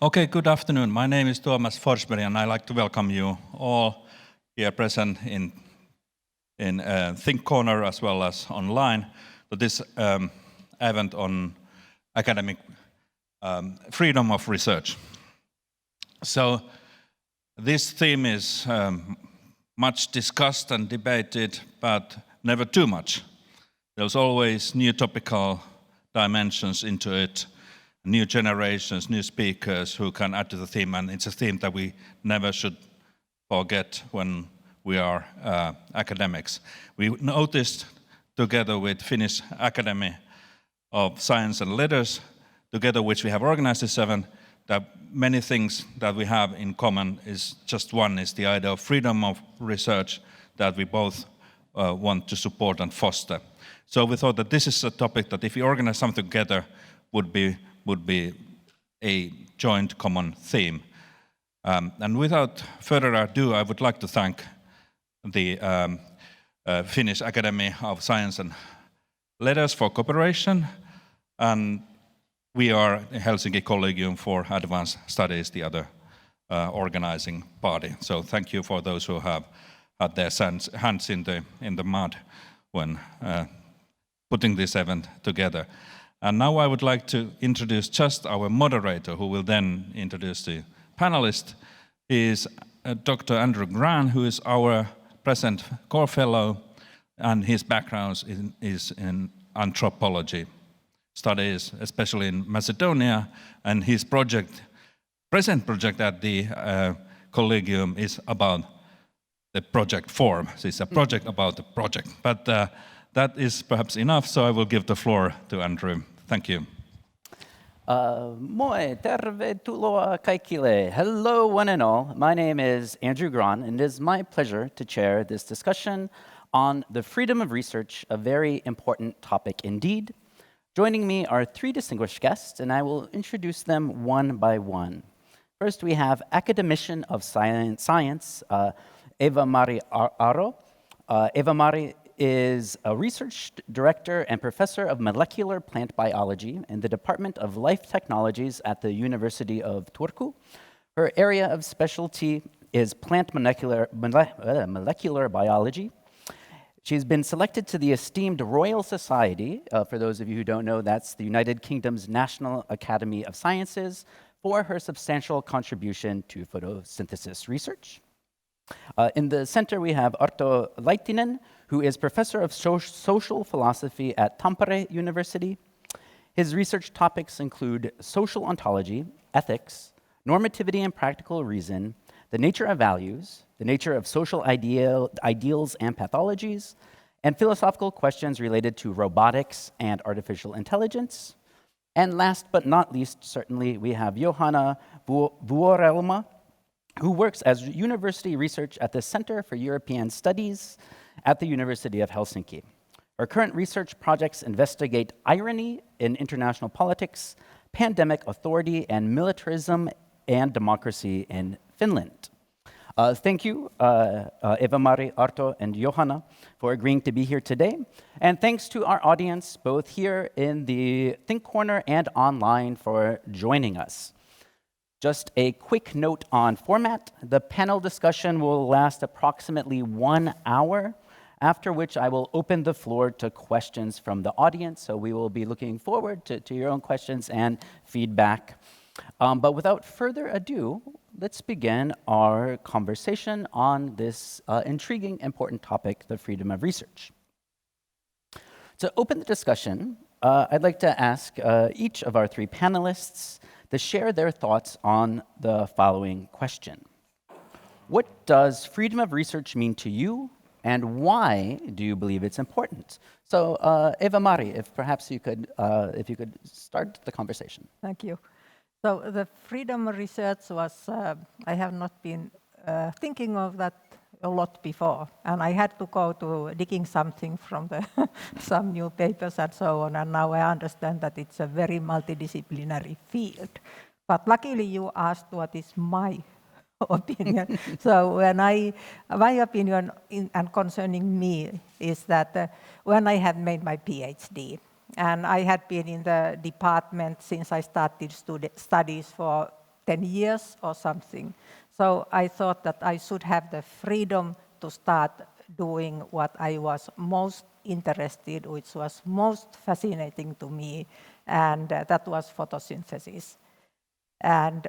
Okay, good afternoon. My name is Tuomas Forsberg, and I'd like to welcome you all here present in Think Corner as well as online to this event on academic freedom of research. So this theme is much discussed and debated, but never too much. There's always new topical dimensions into it, new generations, new speakers who can add to the theme, and it's a theme that we never should forget when we are academics. We noticed together with Finnish Academy of Science and Letters, together which we have organized this event, that many things that we have in common is just one, is the idea of freedom of research that we both want to support and foster. So we thought that this is a topic that if we organize something together would be a joint common theme. And without further ado, I would like to thank the Finnish Academy of Science and Letters for cooperation, and we are the Helsinki Collegium for Advanced Studies, the other organizing party. So thank you for those who have had their hands in the mud when putting this event together. And now I would like to introduce just our moderator, who will then introduce the panelist. He is Dr. Andrew Grant, who is our present core fellow, and his background is in anthropology studies, especially in Macedonia, and his present project at the Collegium is about the project form. So it's a project about the project. But that is perhaps enough, so I will give the floor to Andrew. Thank you. Moi, tervetuloa kaikille. Hello, one and all. My name is Andrew Grant, and it is my pleasure to chair this discussion on the freedom of research, a very important topic indeed. Joining me are three distinguished guests, and I will introduce them one by one. First, we have academician of science Eva-Mari Aro. Eva-Mari is a research director and professor of molecular plant biology in the Department of Life Technologies at the University of Turku. Her area of specialty is plant molecular biology. She's been selected to the esteemed Royal Society, for those of you who don't know, that's the United Kingdom's National Academy of Sciences, for her substantial contribution to photosynthesis research. In the center, we have Arto Laitinen, who is professor of social philosophy at Tampere University. His research topics include social ontology, ethics, normativity and practical reason, the nature of values, the nature of social ideals and pathologies, and philosophical questions related to robotics and artificial intelligence. And last but not least, certainly, we have Johanna Vuorelma, who works as university research at the Center for European Studies at the University of Helsinki. Her current research projects investigate irony in international politics, pandemic authority, and militarism and democracy in Finland. Thank you, Eva-Mari, Arto, and Johanna, for agreeing to be here today. And thanks to our audience, both here in the Think Corner and online, for joining us. Just a quick note on format. The panel discussion will last approximately 1 hour, after which I will open the floor to questions from the audience. So we will be looking forward to your own questions and feedback. But without further ado, let's begin our conversation on this intriguing, important topic, the freedom of research. To open the discussion, I'd like to ask each of our three panelists to share their thoughts on the following question. What does freedom of research mean to you, and why do you believe it's important? So, Eva-Mari, if perhaps you could start the conversation. Thank you. So the freedom of research was, I have not been thinking of that a lot before, and I had to go to digging something from some new papers and so on, and now I understand that it's a very multidisciplinary field. But luckily you asked what is my opinion. So my opinion and concerning me is that when I had made my PhD, and I had been in the department since I started studies for 10 years or something. So I thought that I should have the freedom to start doing what I was most interested, which was most fascinating to me, and that was photosynthesis. And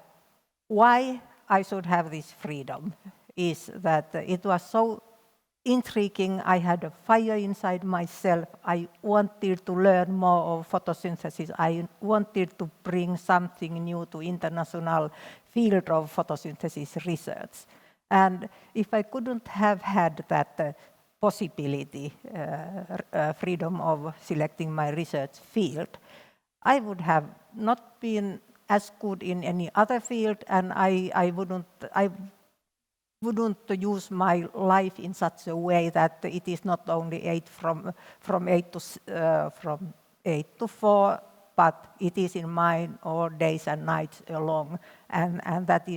why I should have this freedom is that it was so intriguing. I had a fire inside myself. I wanted to learn more of photosynthesis. I wanted to bring something new to international field of photosynthesis research. And if I couldn't have had that possibility, freedom of selecting my research field, I would have not been as good in any other field, and I wouldn't use my life in such a way that it is not only from 8 to 4, but it is in mine all days and nights long, and that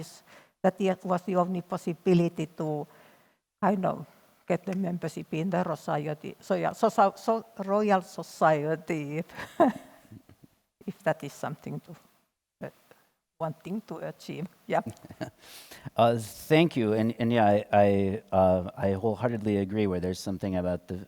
was the only possibility to kind of get the membership in the Royal Society, if that is something to wanting to achieve. Yeah. Thank you, and yeah, I wholeheartedly agree. Where there's something about the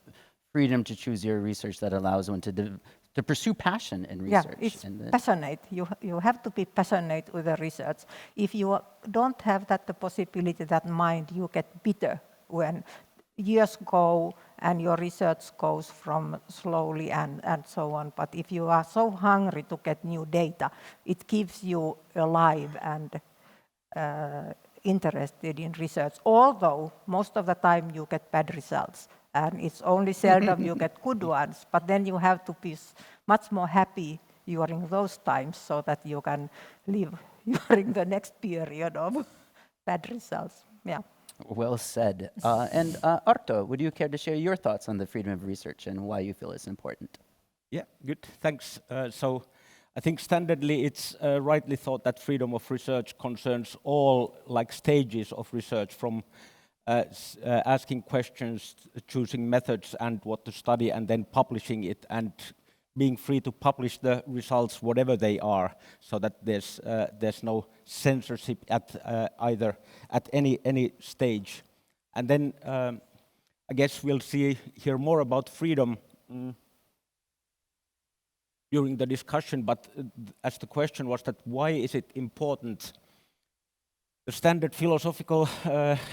freedom to choose your research that allows one to pursue passion in research. Yeah, it's passionate. You have to be passionate with the research. If you don't have that the possibility, that mind, you get bitter when years go and your research goes from slowly and so on. But if you are so hungry to get new data, it keeps you alive and interested in research. Although most of the time you get bad results, and it's only seldom you get good ones. But then you have to be much more happy during those times so that you can live during the next period of bad results. Yeah. Well said. And Arto, would you care to share your thoughts on the freedom of research and why you feel it's important? Yeah, good, thanks. So I think standardly it's rightly thought that freedom of research concerns all stages of research, from asking questions, choosing methods and what to study, and then publishing it, and being free to publish the results, whatever they are, so that there's no censorship at any stage. And then I guess we'll hear more about freedom during the discussion. But as the question was that why is it important? The standard philosophical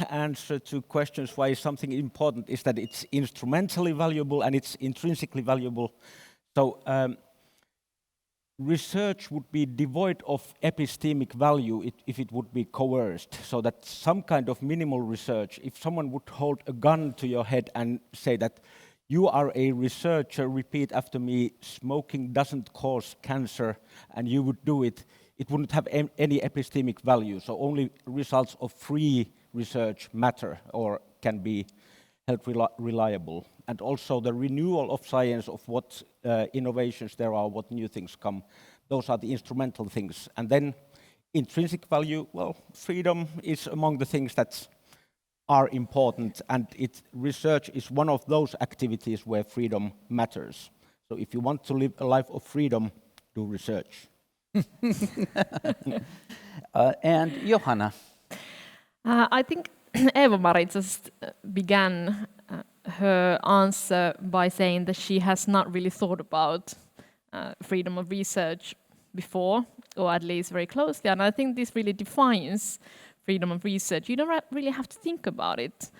answer to questions why is something important is that it's instrumentally valuable and it's intrinsically valuable. So research would be devoid of epistemic value if it would be coerced. So that some kind of minimal research, if someone would hold a gun to your head and say that you are a researcher, repeat after me, smoking doesn't cause cancer, and you would do it, it wouldn't have any epistemic value. So only results of free research matter or can be held reliable. And also the renewal of science, of what innovations there are, what new things come, those are the instrumental things. And then intrinsic value, well, freedom is among the things that are important, and research is one of those activities where freedom matters. So if you want to live a life of freedom, do research. And Johanna. I think Eva-Mari just began her answer by saying that she has not really thought about freedom of research before, or at least very closely. And I think this really defines freedom of research. You don't really have to think about it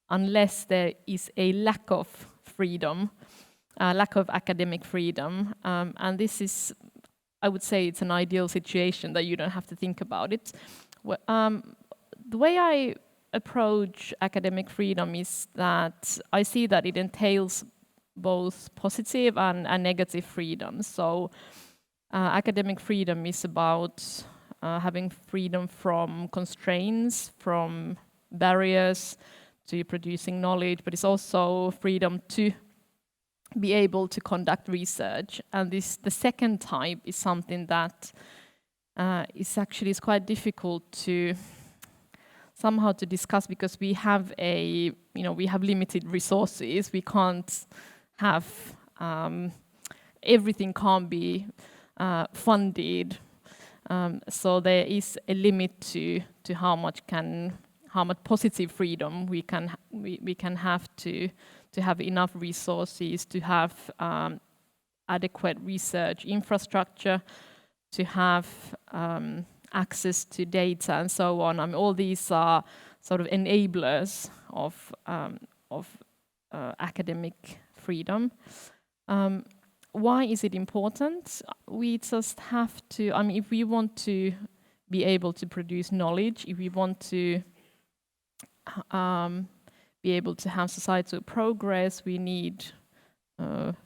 unless there is a lack of freedom, lack of academic freedom. And this is, I would say, it's an ideal situation that you don't have to think about it. The way I approach academic freedom is that I see that it entails both positive and negative freedom. So academic freedom is about having freedom from constraints, from barriers to producing knowledge, but it's also freedom to be able to conduct research. And the second type is something that is quite difficult to somehow to discuss, because we have limited resources. We can't have everything can't be funded So there is a limit to how much positive freedom we can have to have enough resources, to have adequate research infrastructure, to have access to data and so on. I mean, all these are sort of enablers of academic freedom. Why is it important? We just have to, I mean, if we want to be able to produce knowledge, if we want to be able to have societal progress, we need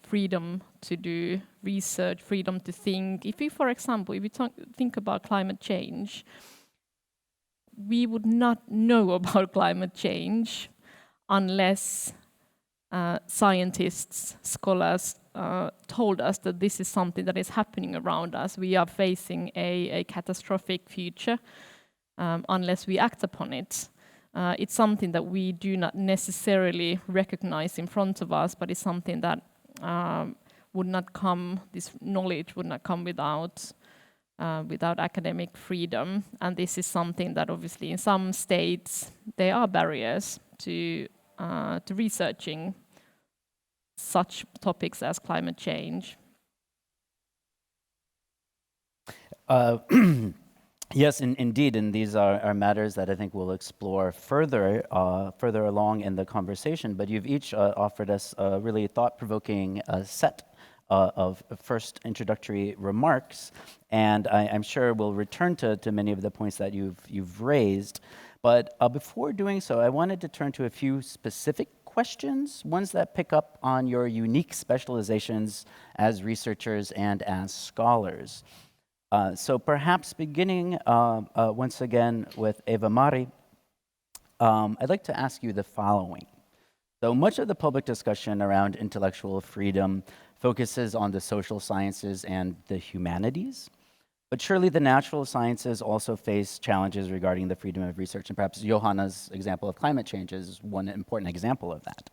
freedom to do research, freedom to think. If we, for example, if we think about climate change, we would not know about climate change unless scientists, scholars told us that this is something that is happening around us. We are facing a catastrophic future unless we act upon it. It's something that we do not necessarily recognize in front of us, but it's something that would not come, this knowledge would not come without academic freedom. And this is something that obviously in some states there are barriers to researching such topics as climate change. Yes, indeed, and these are matters that I think we'll explore further along in the conversation. But you've each offered us a really thought-provoking set of first introductory remarks, and I'm sure we'll return to many of the points that you've raised. But before doing so, I wanted to turn to a few specific questions, ones that pick up on your unique specializations as researchers and as scholars. So perhaps beginning once again with Eeva-Mari, I'd like to ask you the following. So much of the public discussion around intellectual freedom focuses on the social sciences and the humanities, but surely the natural sciences also face challenges regarding the freedom of research, and perhaps Johanna's example of climate change is one important example of that.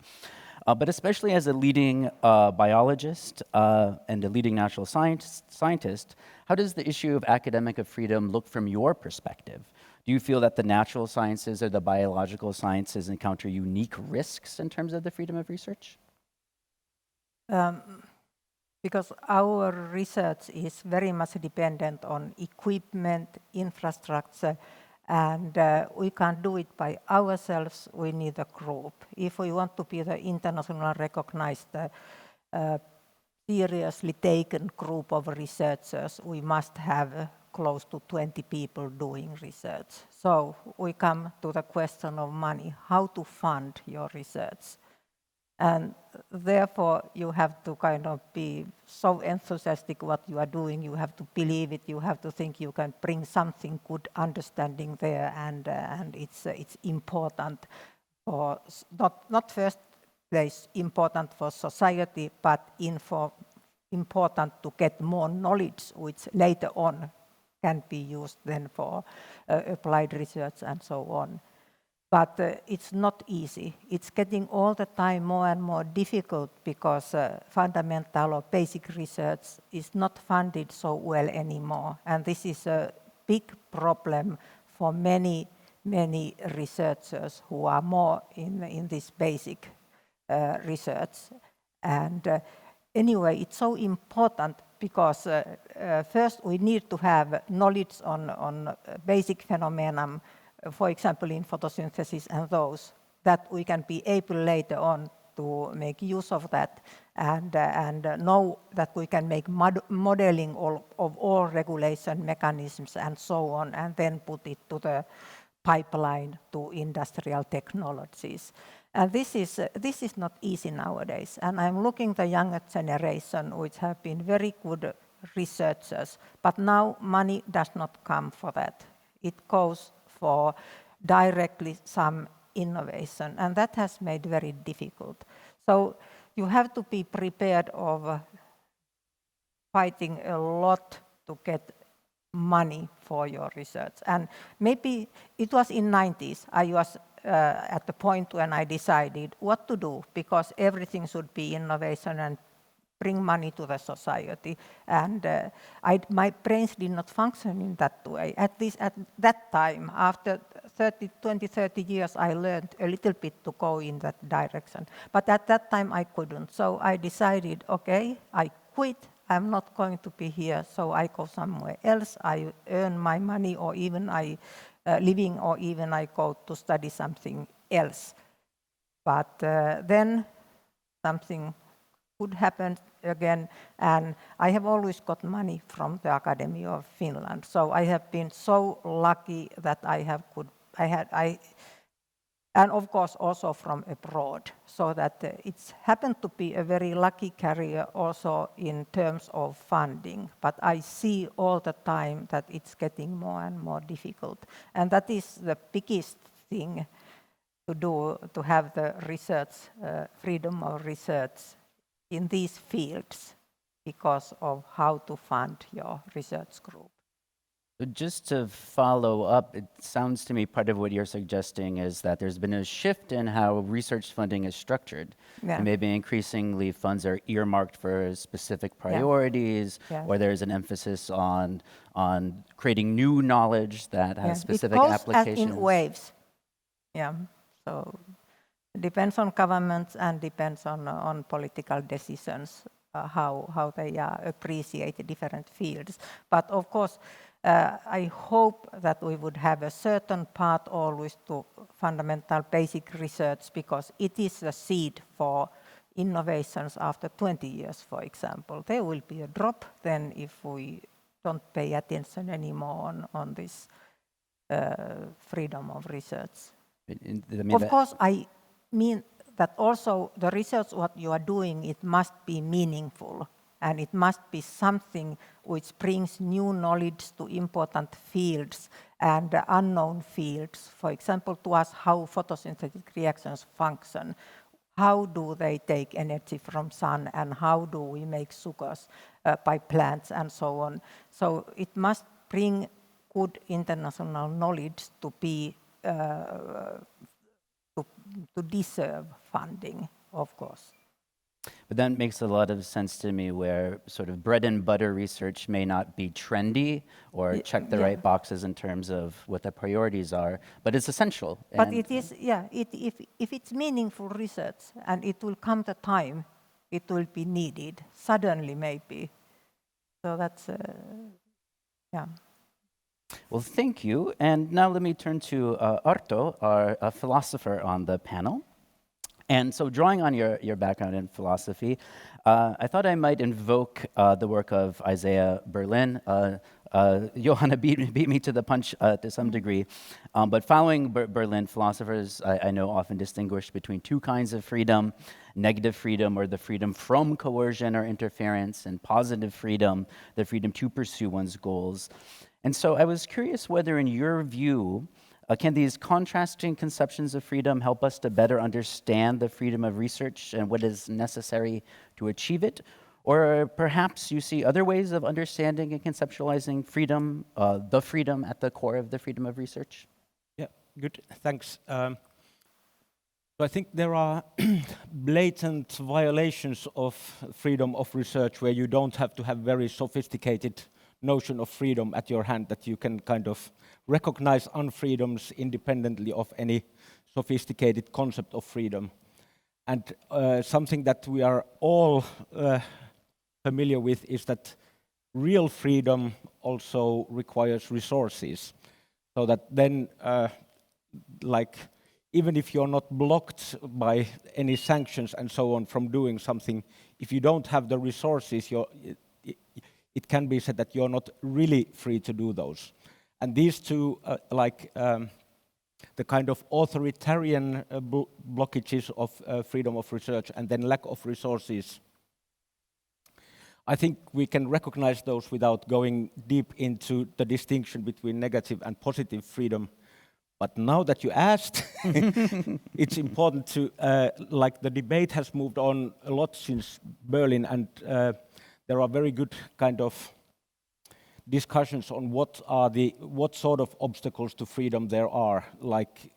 But especially as a leading biologist and a leading natural scientist, how does the issue of academic freedom look from your perspective? Do you feel that the natural sciences or the biological sciences encounter unique risks in terms of the freedom of research? Because our research is very much dependent on equipment, infrastructure, and we can't do it by ourselves, we need a group. If we want to be the internationally recognized, seriously taken group of researchers, we must have close to 20 people doing research. So we come to the question of money, how to fund your research. And therefore, you have to kind of be so enthusiastic what you are doing, you have to believe it, you have to think you can bring something good understanding there, and it's important for, not first place important for society, but important to get more knowledge, which later on can be used then for applied research and so on. But it's not easy. It's getting all the time more and more difficult because fundamental or basic research is not funded so well anymore. And this is a big problem for many researchers who are more in this basic research. And anyway, it's so important because first we need to have knowledge on basic phenomena, for example, in photosynthesis and those, that we can be able later on to make use of that and know that we can make modeling of all regulation mechanisms and so on, and then put it to the pipeline to industrial technologies. And this is not easy nowadays. And I'm looking at the younger generation, which have been very good researchers, but now money does not come for that. It goes for directly some innovation, and that has made very difficult. So you have to be prepared of fighting a lot to get money for your research. And maybe it was in 90s, I was at the point when I decided what to do, because everything should be innovation and bring money to the society. And my brains did not function in that way. At least at that time, after 20, 30 years, I learned a little bit to go in that direction. But at that time, I couldn't. So I decided, okay, I quit. I'm not going to be here, so I go somewhere else. I earn my money, or even I living, or even I go to study something else. But then something could happen again, and I have always got money from the Academy of Finland. So I have been so lucky that and of course also from abroad, so that it's happened to be a very lucky career also in terms of funding. But I see all the time that it's getting more and more difficult, and that is the biggest thing to do, to have the research, freedom of research in these fields, because of how to fund your research group. So just to follow up, it sounds to me part of what you're suggesting is that there's been a shift in how research funding is structured. Yeah. And maybe increasingly funds are earmarked for specific priorities, Yeah. or there's an emphasis on creating new knowledge that has specific it goes applications. in waves. Yeah, so it depends on governments and depends on political decisions, how they appreciate different fields. But of course, I hope that we would have a certain part always to fundamental basic research, because it is the seed for innovations after 20 years, for example. There will be a drop then if we don't pay attention anymore on this freedom of research. Of course, I mean that also the research what you are doing, it must be meaningful. And it must be something which brings new knowledge to important fields and unknown fields. For example, to us, how photosynthetic reactions function. How do they take energy from sun, and how do we make sugars by plants, and so on. So it must bring good international knowledge to be to deserve funding, of course. But that makes a lot of sense to me, where sort of bread and butter research may not be trendy or check the right boxes in terms of what the priorities are, but it's essential. But it is, if it's meaningful research, and it will come the time, it will be needed, suddenly maybe. So that's, Well, thank you. And now let me turn to Arto, our philosopher on the panel. And so drawing on your background in philosophy, I thought I might invoke the work of Isaiah Berlin. Johanna beat me to the punch to some degree. But following Berlin, philosophers I know often distinguish between two kinds of freedom: negative freedom, or the freedom from coercion or interference, and positive freedom, the freedom to pursue one's goals. And so I was curious whether, in your view, can these contrasting conceptions of freedom help us to better understand the freedom of research and what is necessary to achieve it? Or perhaps you see other ways of understanding and conceptualizing freedom, the freedom at the core of the freedom of research? Yeah, good, thanks. So I think there are blatant violations of freedom of research where you don't have to have very sophisticated notion of freedom at your hand, that you can kind of recognize unfreedoms independently of any sophisticated concept of freedom. And something that we are all familiar with is that real freedom also requires resources. So that then, even if you're not blocked by any sanctions and so on from doing something, if you don't have the resources, it can be said that you're not really free to do those. And these two, the kind of authoritarian blockages of freedom of research and then lack of resources, I think we can recognize those without going deep into the distinction between negative and positive freedom. But now that you asked, it's important to, the debate has moved on a lot since Berlin, and there are very good kind of discussions on what sort of obstacles to freedom there are, like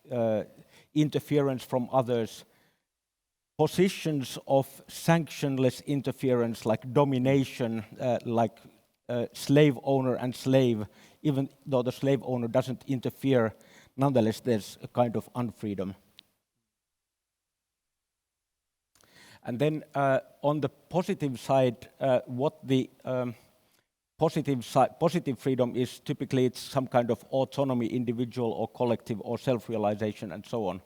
interference from others, positions of sanctionless interference, like domination, like slave owner and slave, even though the slave owner doesn't interfere, nonetheless there's a kind of unfreedom. And then on the positive side, what the positive freedom is, typically it's some kind of autonomy, individual or collective or self-realization and so on.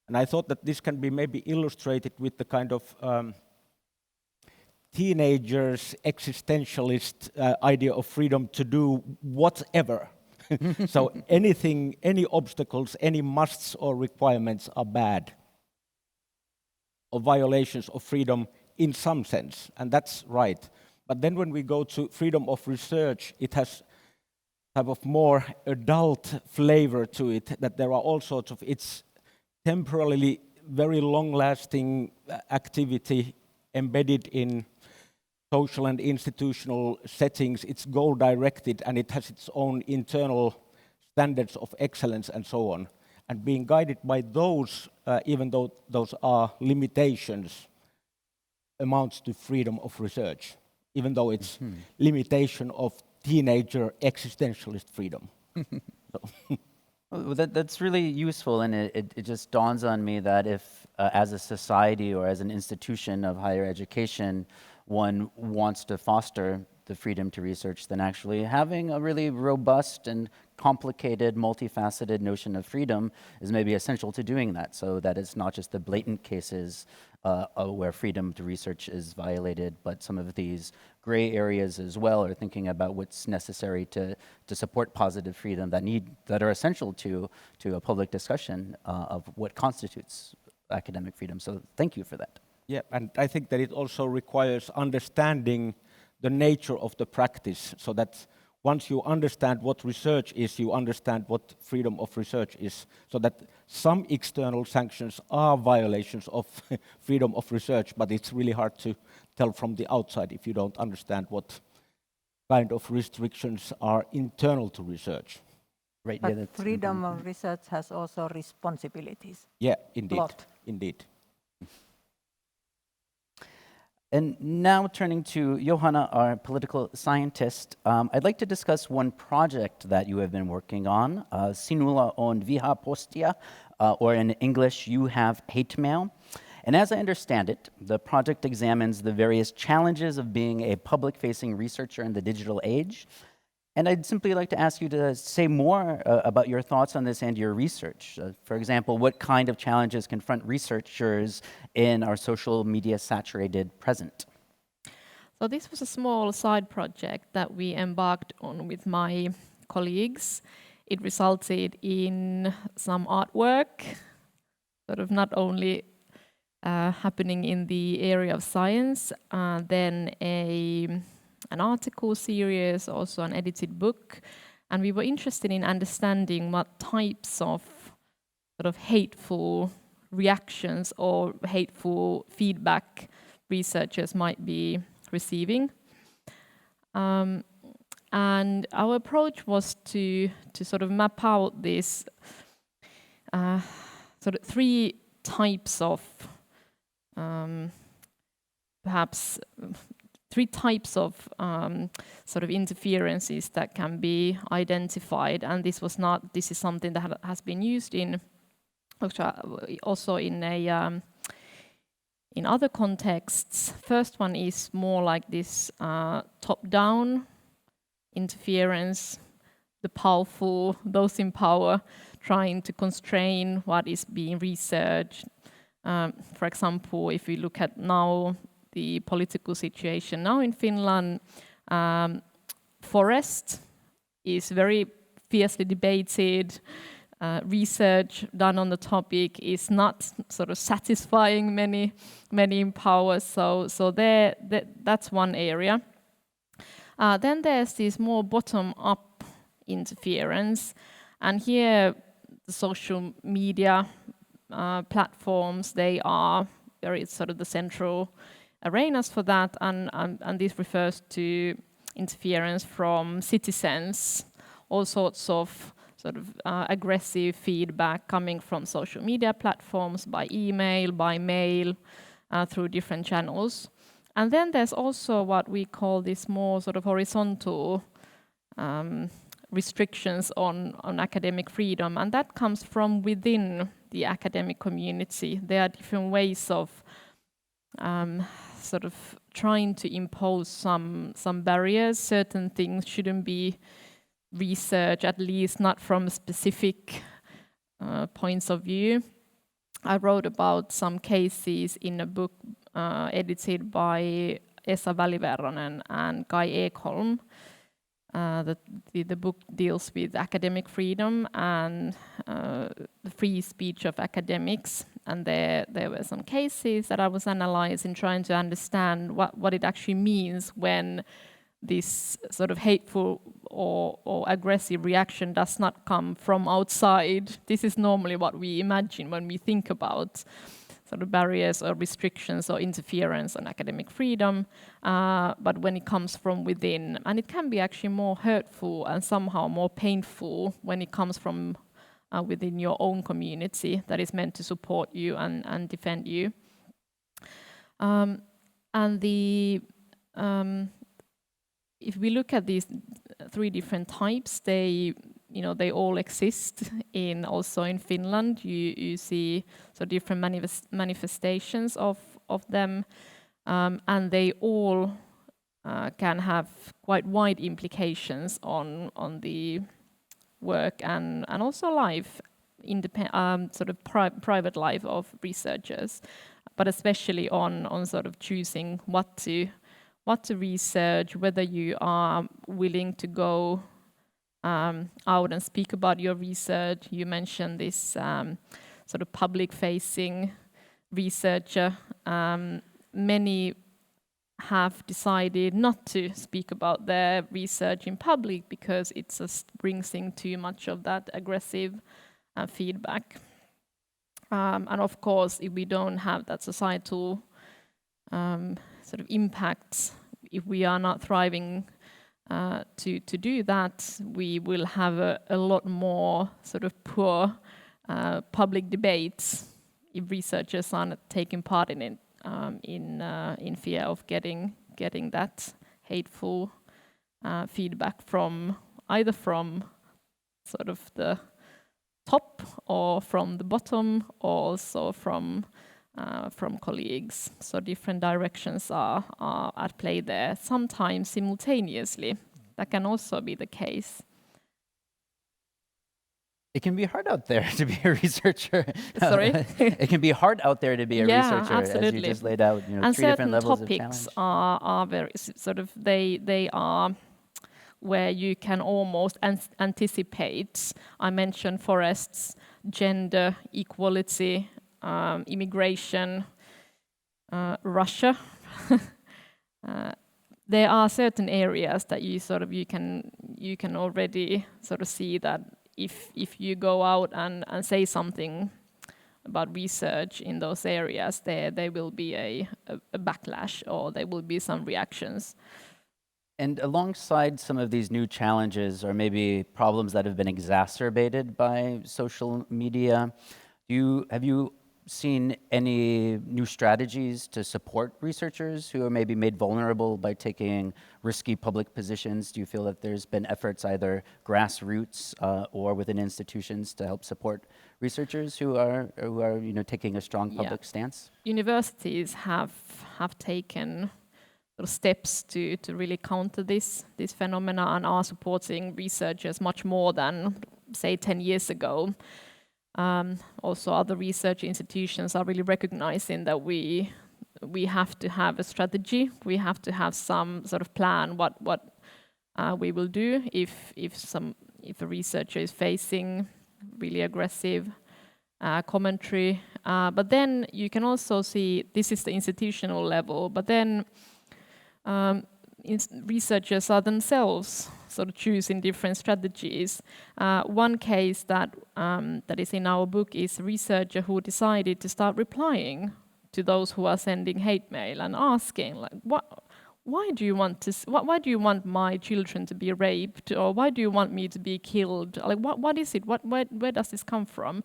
And I thought that this can be maybe illustrated with the kind of teenagers' existentialist idea of freedom to do whatever. So anything, any obstacles, any musts or requirements are bad, or violations of freedom in some sense, and that's right. But then when we go to freedom of research, it has type of more adult flavor to it, that there are all sorts of, it's temporarily very long-lasting activity embedded in social and institutional settings. It's goal-directed, and it has its own internal standards of excellence and so on. And being guided by those, even though those are limitations, amounts to freedom of research, even though it's limitation of teenager existentialist freedom. Well, that's really useful, and it just dawns on me that if, as a society or as an institution of higher education, one wants to foster the freedom to research, then actually having a really robust and complicated, multifaceted notion of freedom is maybe essential to doing that, so that it's not just the blatant cases where freedom to research is violated, but some of these gray areas as well, or thinking about what's necessary to support positive freedom that are essential to a public discussion of what constitutes academic freedom. So thank you for that. Yeah, and I think that it also requires understanding the nature of the practice, so that once you understand what research is, you understand what freedom of research is, so that some external sanctions are violations of freedom of research, but it's really hard to tell from the outside if you don't understand what kind of restrictions are internal to research. Right. But Yeah, that's freedom of research has also responsibilities. Yeah, indeed. Lot. Indeed. And now turning to Johanna, our political scientist, I'd like to discuss one project that you have been working on, Sinulla on vihapostia, or in English, You Have Hate Mail. And as I understand it, the project examines the various challenges of being a public-facing researcher in the digital age. And I'd simply like to ask you to say more about your thoughts on this and your research. For example, what kind of challenges confront researchers in our social media saturated present? So this was a small side project that we embarked on with my colleagues. It resulted in some artwork, sort of not only happening in the area of science, then an article series, also an edited book, and we were interested in understanding what types of sort of hateful reactions or hateful feedback researchers might be receiving. And our approach was to sort of map out these sort of three types of perhaps three types of sort of interferences that can be identified, and this is something that has been used in also in other contexts. First one is more like this top-down interference, the powerful, those in power, trying to constrain what is being researched. For example, if we look at now the political situation now in Finland, forest is very fiercely debated. Research done on the topic is not sort of satisfying many in power. So that's one area. Then there's this more bottom-up interference, and here the social media platforms, they are very sort of the central arenas for that, and this refers to interference from citizens, all sorts of sort of aggressive feedback coming from social media platforms, by email, by mail, through different channels. And then there's also what we call this more sort of horizontal restrictions on academic freedom, and that comes from within the academic community. There are different ways of sort of trying to impose some barriers. Certain things shouldn't be researched, at least not from specific points of view. I wrote about some cases in a book edited by Esa Väliverronen and Kai Ekholm. The book deals with academic freedom and the free speech of academics, and there were some cases that I was analyzing, trying to understand what it actually means when this sort of hateful or aggressive reaction does not come from outside. This is normally what we imagine when we think about sort of barriers or restrictions or interference on academic freedom, but when it comes from within, and it can be actually more hurtful and somehow more painful when it comes from within your own community that is meant to support you and defend you. And if we look at these three different types, they all exist also in Finland. You see so different manifestations of them, and they all can have quite wide implications on the work and also life, sort of private life of researchers, but especially on sort of choosing what to research, whether you are willing to go out and speak about your research. You mentioned this sort of public-facing researcher. Many have decided not to speak about their research in public because it just brings in too much of that aggressive feedback. And of course, if we don't have that societal sort of impacts, if we are not thriving to do that, we will have a lot more sort of poor public debates if researchers are not taking part in it, in fear of getting that hateful feedback from either from sort of the top or from the bottom, or also from colleagues. So different directions are at play there, sometimes simultaneously. That can also be the case. It can be hard out there to be a researcher. Sorry? It can be hard out there to be a researcher, absolutely. as you just laid out. And three different levels of challenge. certain topics are very sort of they are where you can almost anticipate. I mentioned forests, gender, equality, immigration, Russia. There are certain areas that you can already sort of see that if you go out and say something about research in those areas, there will be a backlash, or there will be some reactions. And alongside some of these new challenges, or maybe problems that have been exacerbated by social media, have you seen any new strategies to support researchers who are maybe made vulnerable by taking risky public positions? Do you feel that there's been efforts, either grassroots or within institutions, to help support researchers who are taking a strong public stance? Universities have taken steps to really counter this phenomena and are supporting researchers much more than, say, 10 years ago. Also, other research institutions are really recognizing that we have to have a strategy. We have to have some sort of plan what we will do if a researcher is facing really aggressive commentary. But then you can also see, this is the institutional level, but then researchers are themselves sort of choosing different strategies. One case that is in our book is a researcher who decided to start replying to those who are sending hate mail and asking, like, why do you want to? Why do you want my children to be raped, or why do you want me to be killed? Like, what is it? Where does this come from?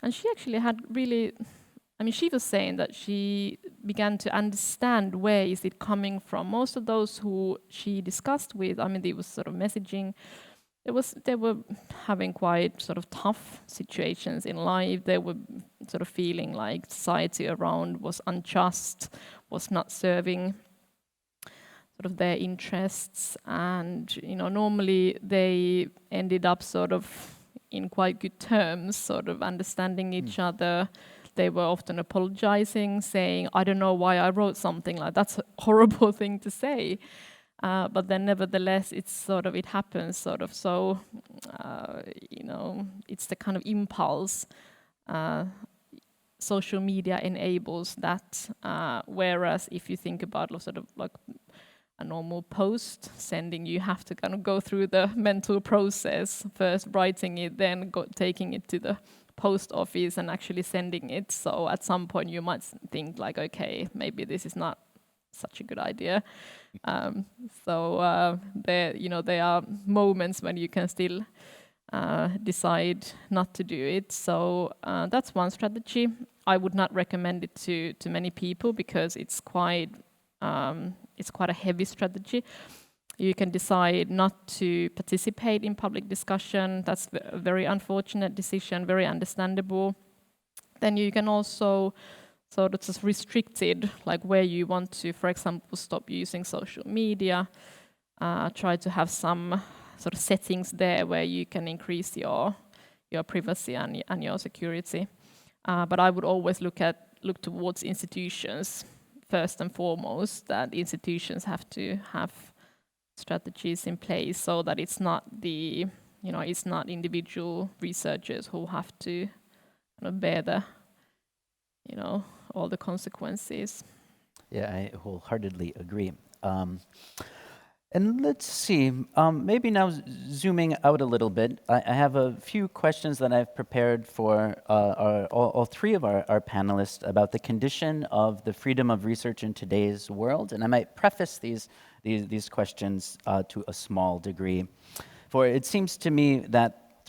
And she actually had really, I mean, she was saying that she began to understand where is it coming from. Most of those who she discussed with, I mean, they was sort of messaging. They were having quite sort of tough situations in life. They were sort of feeling like society around was unjust, was not serving sort of their interests, and normally they ended up sort of in quite good terms, sort of understanding each other. They were often apologizing, saying, "I don't know why I wrote something like that's a horrible thing to say." But then nevertheless, it happens sort of. So, it's the kind of impulse social media enables that. Whereas if you think about sort of like a normal post sending, you have to kind of go through the mental process, first writing it, then taking it to the post office and actually sending it. So at some point you might think like, okay, maybe this is not such a good idea. There are moments when you can still decide not to do it. So that's one strategy. I would not recommend it to many people because it's quite a heavy strategy. You can decide not to participate in public discussion. That's a very unfortunate decision, very understandable. Then you can also sort of just restrict it, like where you want to, for example, stop using social media, try to have some sort of settings there where you can increase your privacy and your security. But I would always look towards institutions first and foremost, that institutions have to have strategies in place so that it's not it's not individual researchers who have to bear the, all the consequences. Yeah, I wholeheartedly agree. And let's see, maybe now zooming out a little bit, I have a few questions that I've prepared for all three of our panelists about the condition of the freedom of research in today's world. And I might preface these questions to a small degree. For it seems to me that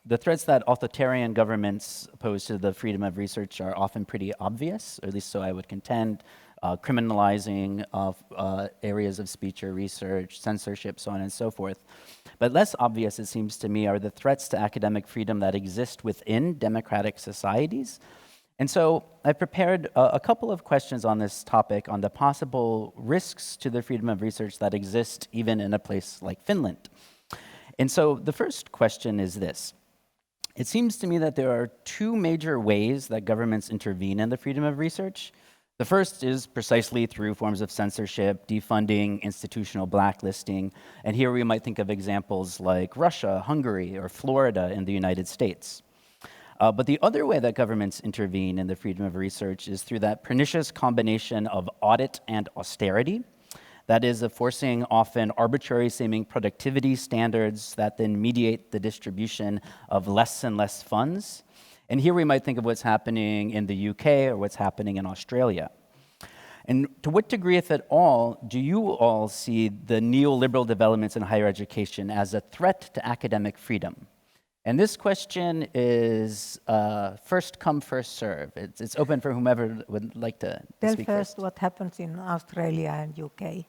the threats that authoritarian governments pose to the freedom of research are often pretty obvious, or at least so I would contend. Criminalizing of areas of speech or research, censorship, so on and so forth. But less obvious, it seems to me, are the threats to academic freedom that exist within democratic societies. And so I prepared a couple of questions on this topic, on the possible risks to the freedom of research that exist even in a place like Finland. And so the first question is this. It seems to me that there are two major ways that governments intervene in the freedom of research. The first is precisely through forms of censorship, defunding, institutional blacklisting, and here we might think of examples like Russia, Hungary, or Florida in the United States. But the other way that governments intervene in the freedom of research is through that pernicious combination of audit and austerity. That is, of forcing often arbitrary-seeming productivity standards that then mediate the distribution of less and less funds. And here we might think of what's happening in the UK or what's happening in Australia. And to what degree, if at all, do you all see the neoliberal developments in higher education as a threat to academic freedom? And this question is first come, first serve. It's open for whomever would like to speak first. Tell first what happens in Australia and UK.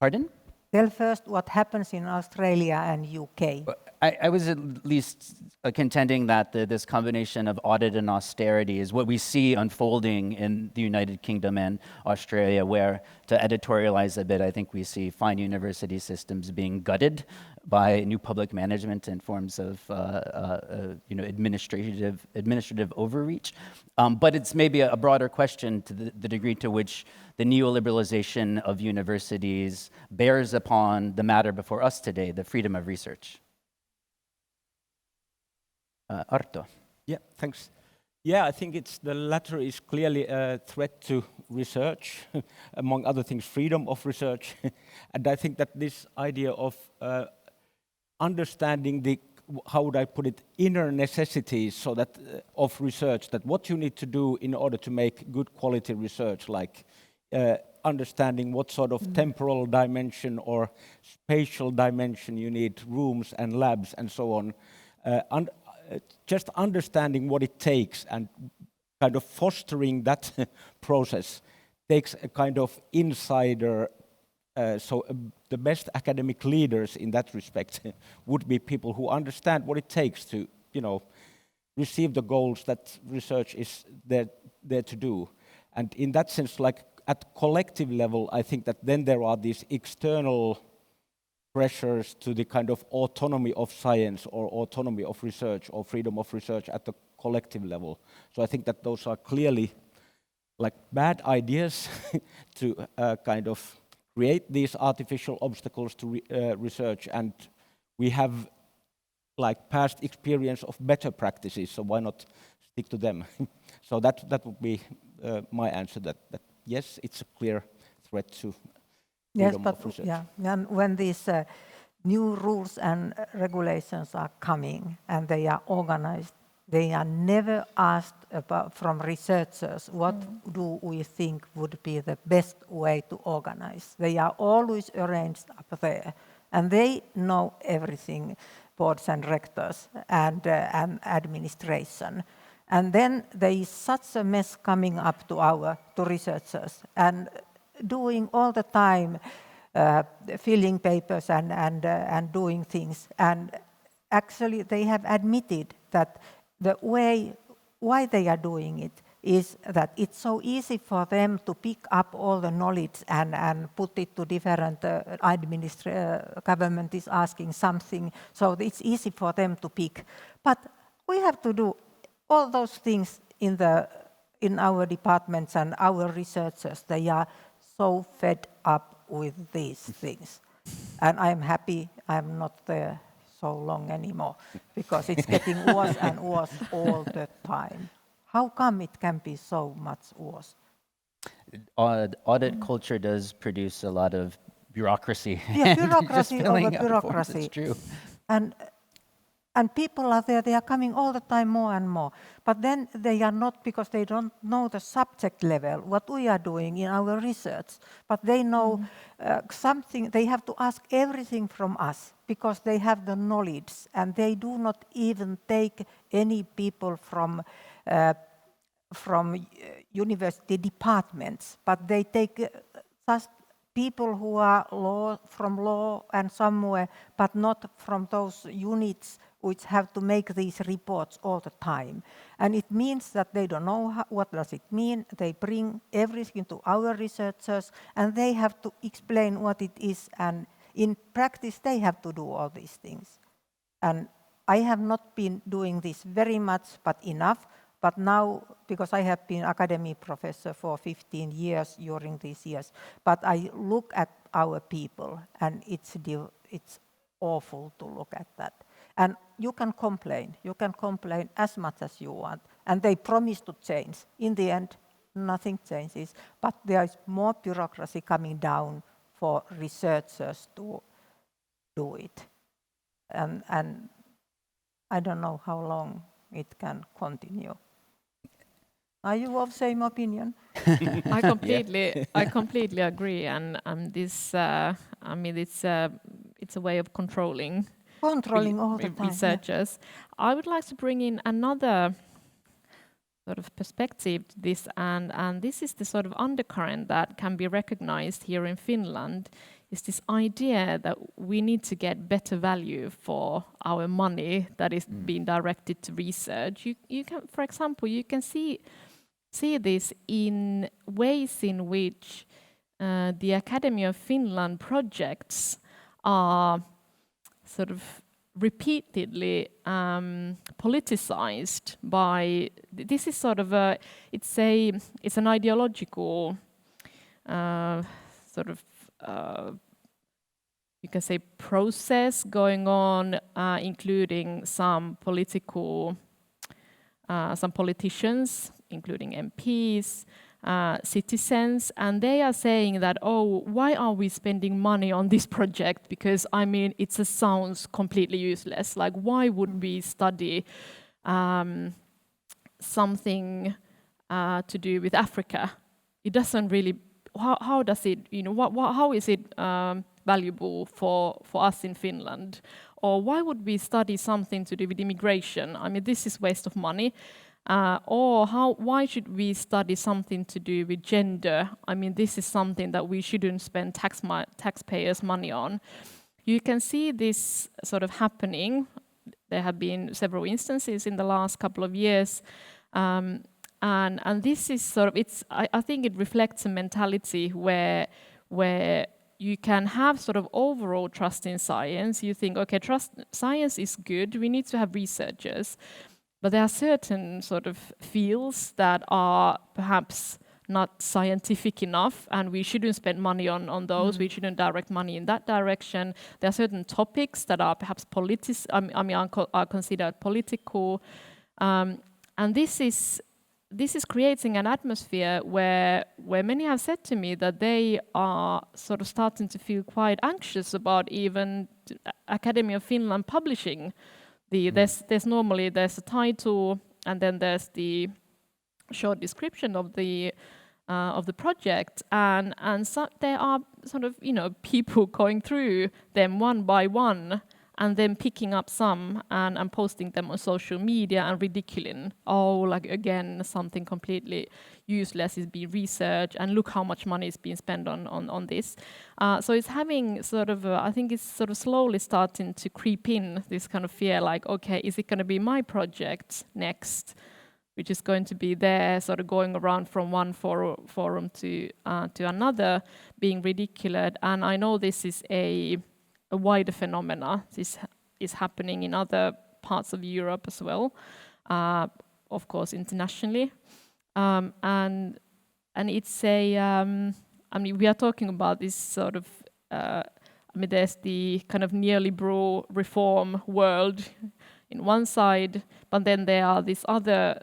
Pardon? Tell first what happens in Australia and UK. I was at least contending that this combination of audit and austerity is what we see unfolding in the United Kingdom and Australia, where, to editorialize a bit, I think we see fine university systems being gutted by new public management and forms of administrative overreach. But it's maybe a broader question to the degree to which the neoliberalization of universities bears upon the matter before us today, the freedom of research. Arto. Yeah, thanks. Yeah, I think the latter is clearly a threat to research, among other things, freedom of research. And I think that this idea of understanding the, how would I put it, inner necessities so that of research, that what you need to do in order to make good quality research, like understanding what sort of temporal dimension or spatial dimension you need, rooms and labs and so on. Just understanding what it takes and kind of fostering that process takes a kind of insider. The best academic leaders in that respect would be people who understand what it takes to, receive the goals that research is there to do. And in that sense, like at collective level, I think that then there are these external pressures to the kind of autonomy of science or autonomy of research or freedom of research at the collective level. So I think that those are clearly like bad ideas to kind of create these artificial obstacles to research, and we have like past experience of better practices, so why not stick to them? So that would be my answer, that yes, it's a clear threat to freedom of research. Yeah, and when these new rules and regulations are coming and they are organized, they are never asked about from researchers what do we think would be the best way to organize. They are always arranged up there, and they know everything, boards and rectors and administration. And then there is such a mess coming up to researchers and doing all the time filling papers and doing things. And actually they have admitted that the way why they are doing it is that it's so easy for them to pick up all the knowledge and put it to different government is asking something, so it's easy for them to pick. But we have to do all those things in our departments, and our researchers, they are so fed up with these things. And I'm happy I'm not there so long anymore, because it's getting worse and worse all the time. How come it can be so much worse? Audit culture does produce a lot of bureaucracy. Yeah, bureaucracy Just over filling out forms, bureaucracy. it's true. And people are there, they are coming all the time more and more. But then they are not, because they don't know the subject level, what we are doing in our research. But they know something, they have to ask everything from us, because they have the knowledge, and they do not even take any people from university departments, but they take just people who are from law and somewhere, but not from those units which have to make these reports all the time. And it means that they don't know what does it mean. They bring everything to our researchers, and they have to explain what it is, and in practice they have to do all these things. And I have not been doing this very much, but enough. But now, because I have been academy professor for 15 years during these years, but I look at our people, and it's awful to look at that. And you can complain as much as you want, and they promise to change. In the end, nothing changes, but there is more bureaucracy coming down for researchers to do it. And I don't know how long it can continue. Are you of same opinion? I completely agree, and this I mean it's a way of controlling all the time, researchers. Yeah. I would like to bring in another sort of perspective to this, and this is the sort of undercurrent that can be recognized here in Finland, is this idea that we need to get better value for our money that is being directed to research. You can, for example, you can see this in ways in which the Academy of Finland projects are sort of repeatedly politicized by, this is sort of it's an ideological sort of you can say process going on, including some politicians, including MPs, citizens, and they are saying that, oh, why are we spending money on this project? Because, I mean, it sounds completely useless. Like, why would we study something to do with Africa? It doesn't really how does it, how is it valuable for us in Finland? Or why would we study something to do with immigration? I mean, this is waste of money. Or why should we study something to do with gender? I mean, this is something that we shouldn't spend taxpayers' money on. You can see this sort of happening. There have been several instances in the last couple of years. And this is sort of, I think it reflects a mentality where you can have sort of overall trust in science. You think, okay, science is good, we need to have researchers. But there are certain sort of fields that are perhaps not scientific enough, and we shouldn't spend money on those. We shouldn't direct money in that direction. There are certain topics that are perhaps are considered political, and this is creating an atmosphere where many have said to me that they are sort of starting to feel quite anxious about even Academy of Finland publishing. There's a title, and then there's the short description of the project, and so there are sort of people going through them one by one, and then picking up some and posting them on social media and ridiculing. Oh, like again, something completely useless is being researched, and look how much money is being spent on this. So it's having sort of, I think it's sort of slowly starting to creep in this kind of fear, like, okay, is it going to be my project next, which is going to be there, sort of going around from one forum to another, being ridiculed. And I know this is a wider phenomena. This is happening in other parts of Europe as well, of course, internationally. And it's I mean, we are talking about this sort of, I mean, there's the kind of neoliberal reform world in one side, but then there are this other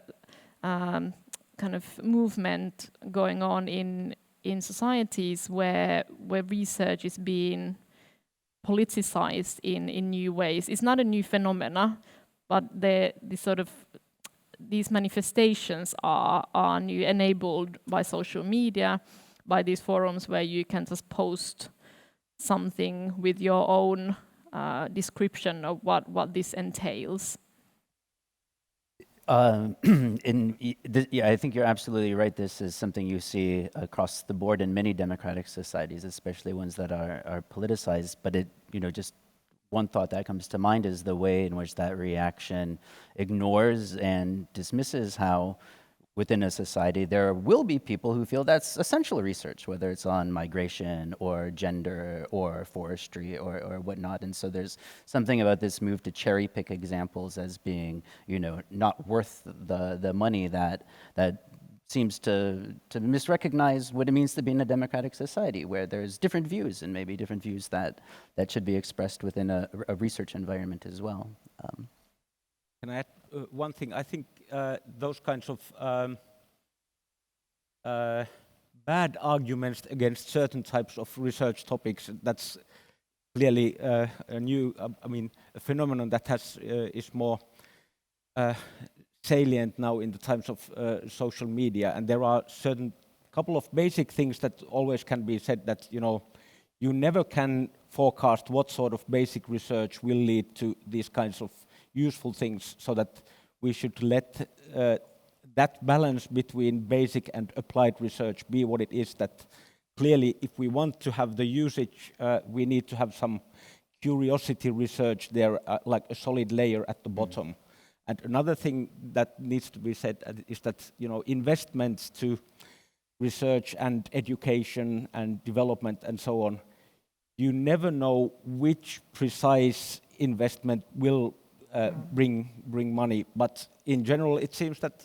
kind of movement going on in societies where research is being politicized in new ways. It's not a new phenomena, but these manifestations are new, enabled by social media, by these forums where you can just post something with your own description of what this entails. Yeah, I think you're absolutely right. This is something you see across the board in many democratic societies, especially ones that are politicized. But just one thought that comes to mind is the way in which that reaction ignores and dismisses how within a society there will be people who feel that's essential research, whether it's on migration or gender or forestry or whatnot. And so there's something about this move to cherry pick examples as being, not worth the money that seems to misrecognize what it means to be in a democratic society where there's different views, and maybe different views that should be expressed within a research environment as well. Can I add one thing? I think those kinds of bad arguments against certain types of research topics, that's clearly a new, a phenomenon that is more salient now in the times of social media. And there are certain couple of basic things that always can be said, that you never can forecast what sort of basic research will lead to these kinds of useful things, so that we should let that balance between basic and applied research be what it is. That clearly, if we want to have the usage, we need to have some curiosity research there, like a solid layer at the bottom. And another thing that needs to be said is that investments to research and education and development and so on, you never know which precise investment will bring money, but in general it seems that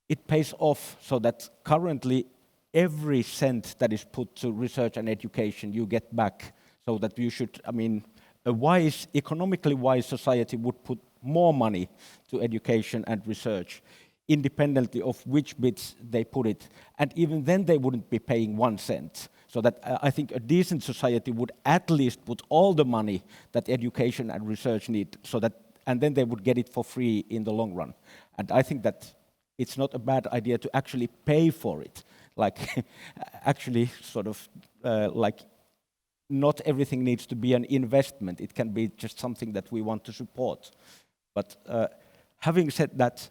it pays off, so that currently every cent that is put to research and education you get back. So that you should, a economically wise society would put more money to education and research, independently of which bits they put it, and even then they wouldn't be paying 1 cent. So that I think a decent society would at least put all the money that education and research need, and then they would get it for free in the long run. And I think that it's not a bad idea to actually pay for it. like actually sort of like not everything needs to be an investment. It can be just something that we want to support. But having said that,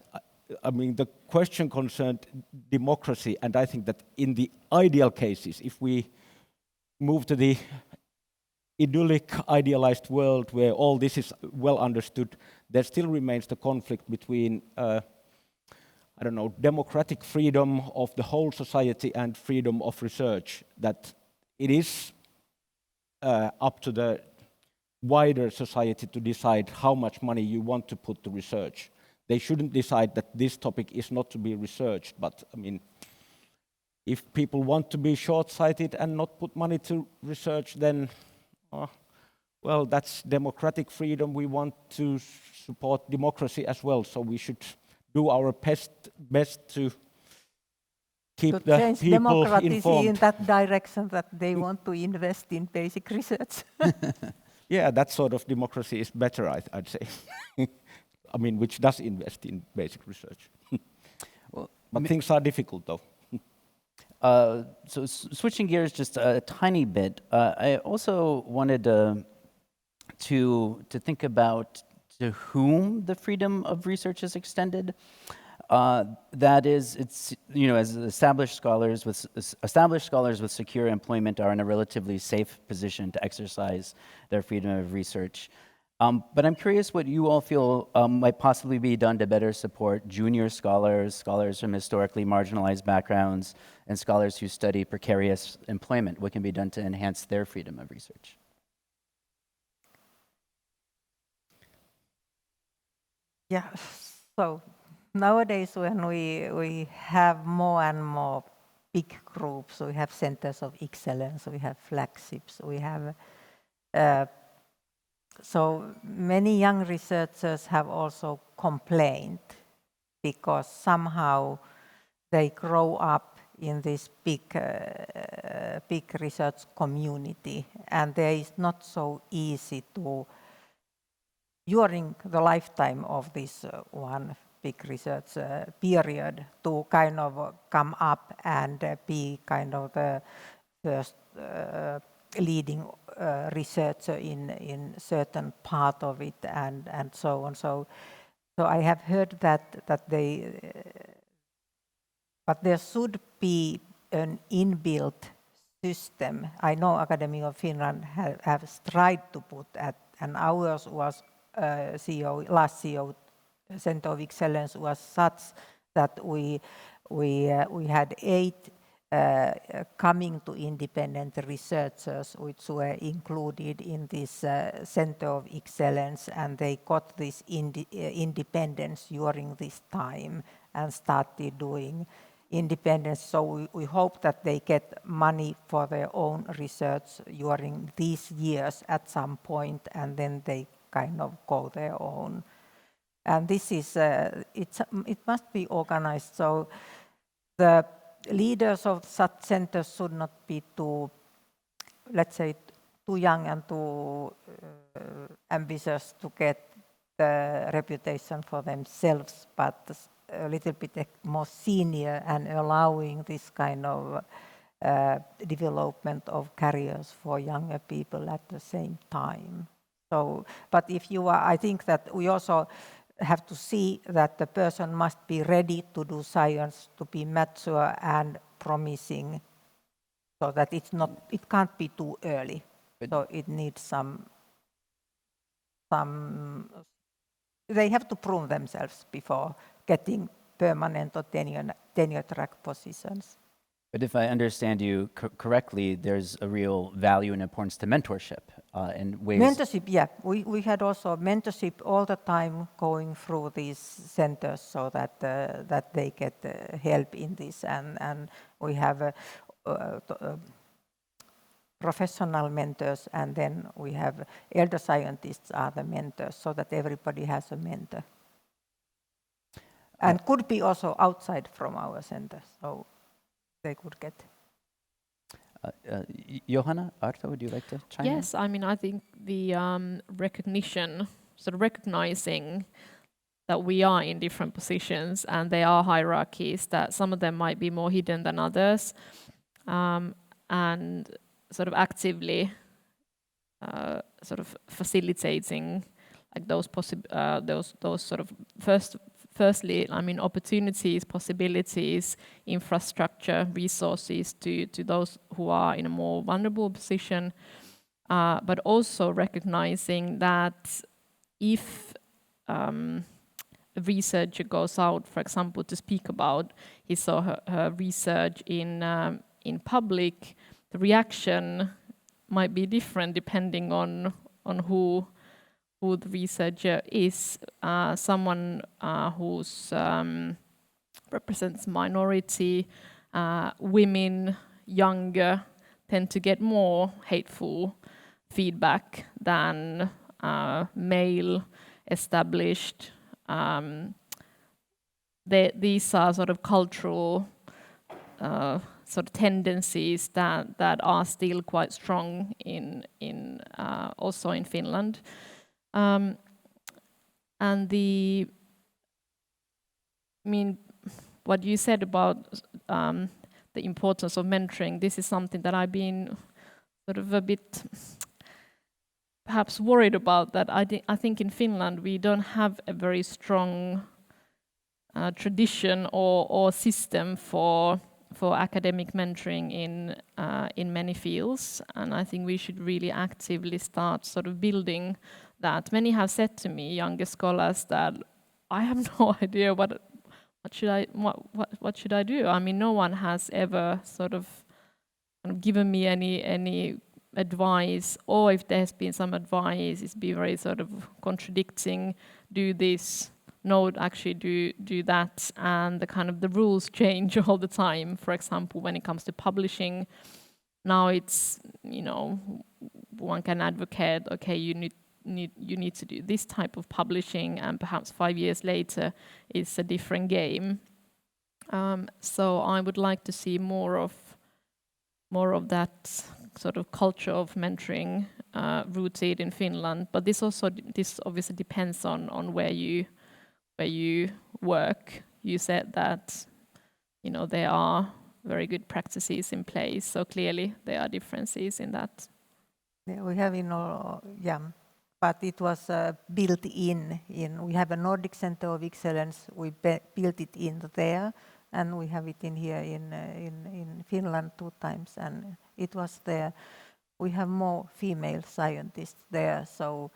I mean, the question concerned democracy, and I think that in the ideal cases, if we move to the idyllic, idealized world where all this is well understood, there still remains the conflict between, I don't know, democratic freedom of the whole society and freedom of research, that it is up to the wider society to decide how much money you want to put to research. They shouldn't decide that this topic is not to be researched, but I mean, if people want to be short-sighted and not put money to research, then, well, that's democratic freedom. We want to support democracy as well, so we should do our best to keep the change people democracy informed. in that direction that they want to invest in basic research. Yeah, that sort of democracy is better, I'd say. I mean, which does invest in basic research. Well, but things are difficult, though. So switching gears just a tiny bit, I also wanted to think about to whom the freedom of research is extended. That is, it's, you know, as established scholars with secure employment are in a relatively safe position to exercise their freedom of research. But I'm curious what you all feel might possibly be done to better support junior scholars, scholars from historically marginalized backgrounds, and scholars who study precarious employment. What can be done to enhance their freedom of research? Yeah, so nowadays when we have more and more big groups, we have centers of excellence, we have flagships, we have so many young researchers have also complained because somehow they grow up in this big research community, and there is not so easy to, during the lifetime of this one big research period, to kind of come up and be kind of the first leading researcher in certain part of it, and so on. So I have heard that they, but there should be an inbuilt system. I know Academy of Finland have tried to put at, and ours was last CEO Center of Excellence was such that we had 8 coming to independent researchers which were included in this Center of Excellence, and they got this independence during this time and started doing independence. So we hope that they get money for their own research during these years at some point, and then they kind of go their own. And this is, it must be organized. So the leaders of such centers should not be too, let's say, too young and too ambitious to get the reputation for themselves, but a little bit more senior and allowing this kind of development of careers for younger people at the same time. So, but if you are, I think that we also have to see that the person must be ready to do science, to be mature and promising, so that it's not, it can't be too early. So it needs some, they have to prove themselves before getting permanent or tenure track positions. But if I understand you correctly, there's a real value and importance to mentorship and ways. Mentorship, yeah. We had also mentorship all the time going through these centers so that that they get help in this, and we have professional mentors, and then we have elder scientists are the mentors, so that everybody has a mentor. And could be also outside from our center, so they could get. Johanna, Arto, would you like to chime in? Yes, I mean, I think the recognition, sort of recognizing that we are in different positions, and there are hierarchies, that some of them might be more hidden than others, and sort of actively sort of facilitating like those sort of firstly, I mean, opportunities, possibilities, infrastructure, resources to those who are in a more vulnerable position, but also recognizing that if a researcher goes out, for example, to speak about his or her research in public, the reaction might be different depending on who the researcher is. Someone who's represents minority, women, younger, tend to get more hateful feedback than male, established. These are sort of cultural sort of tendencies that are still quite strong in also in Finland. And I mean, what you said about the importance of mentoring, this is something that I've been sort of a bit perhaps worried about, that I think in Finland we don't have a very strong tradition or system for academic mentoring in many fields, and I think we should really actively start sort of building that. Many have said to me, younger scholars, that I have no idea what should I do. I mean, no one has ever sort of given me any advice, or if there's been some advice, it's been very sort of contradicting. Do this. No, actually do that, and the rules change all the time. For example, when it comes to publishing, now it's, you know, one can advocate, okay, you need to do this type of publishing, and perhaps 5 years later it's a different game. So I would like to see more of that sort of culture of mentoring rooted in Finland. But this obviously depends on where you work. You said that, you know, there are very good practices in place, so clearly there are differences in that. Yeah, we have but it was built in. We have a Nordic Center of Excellence. We built it in there, and we have it in here in Finland 2 times, and it was there. We have more female scientists there, so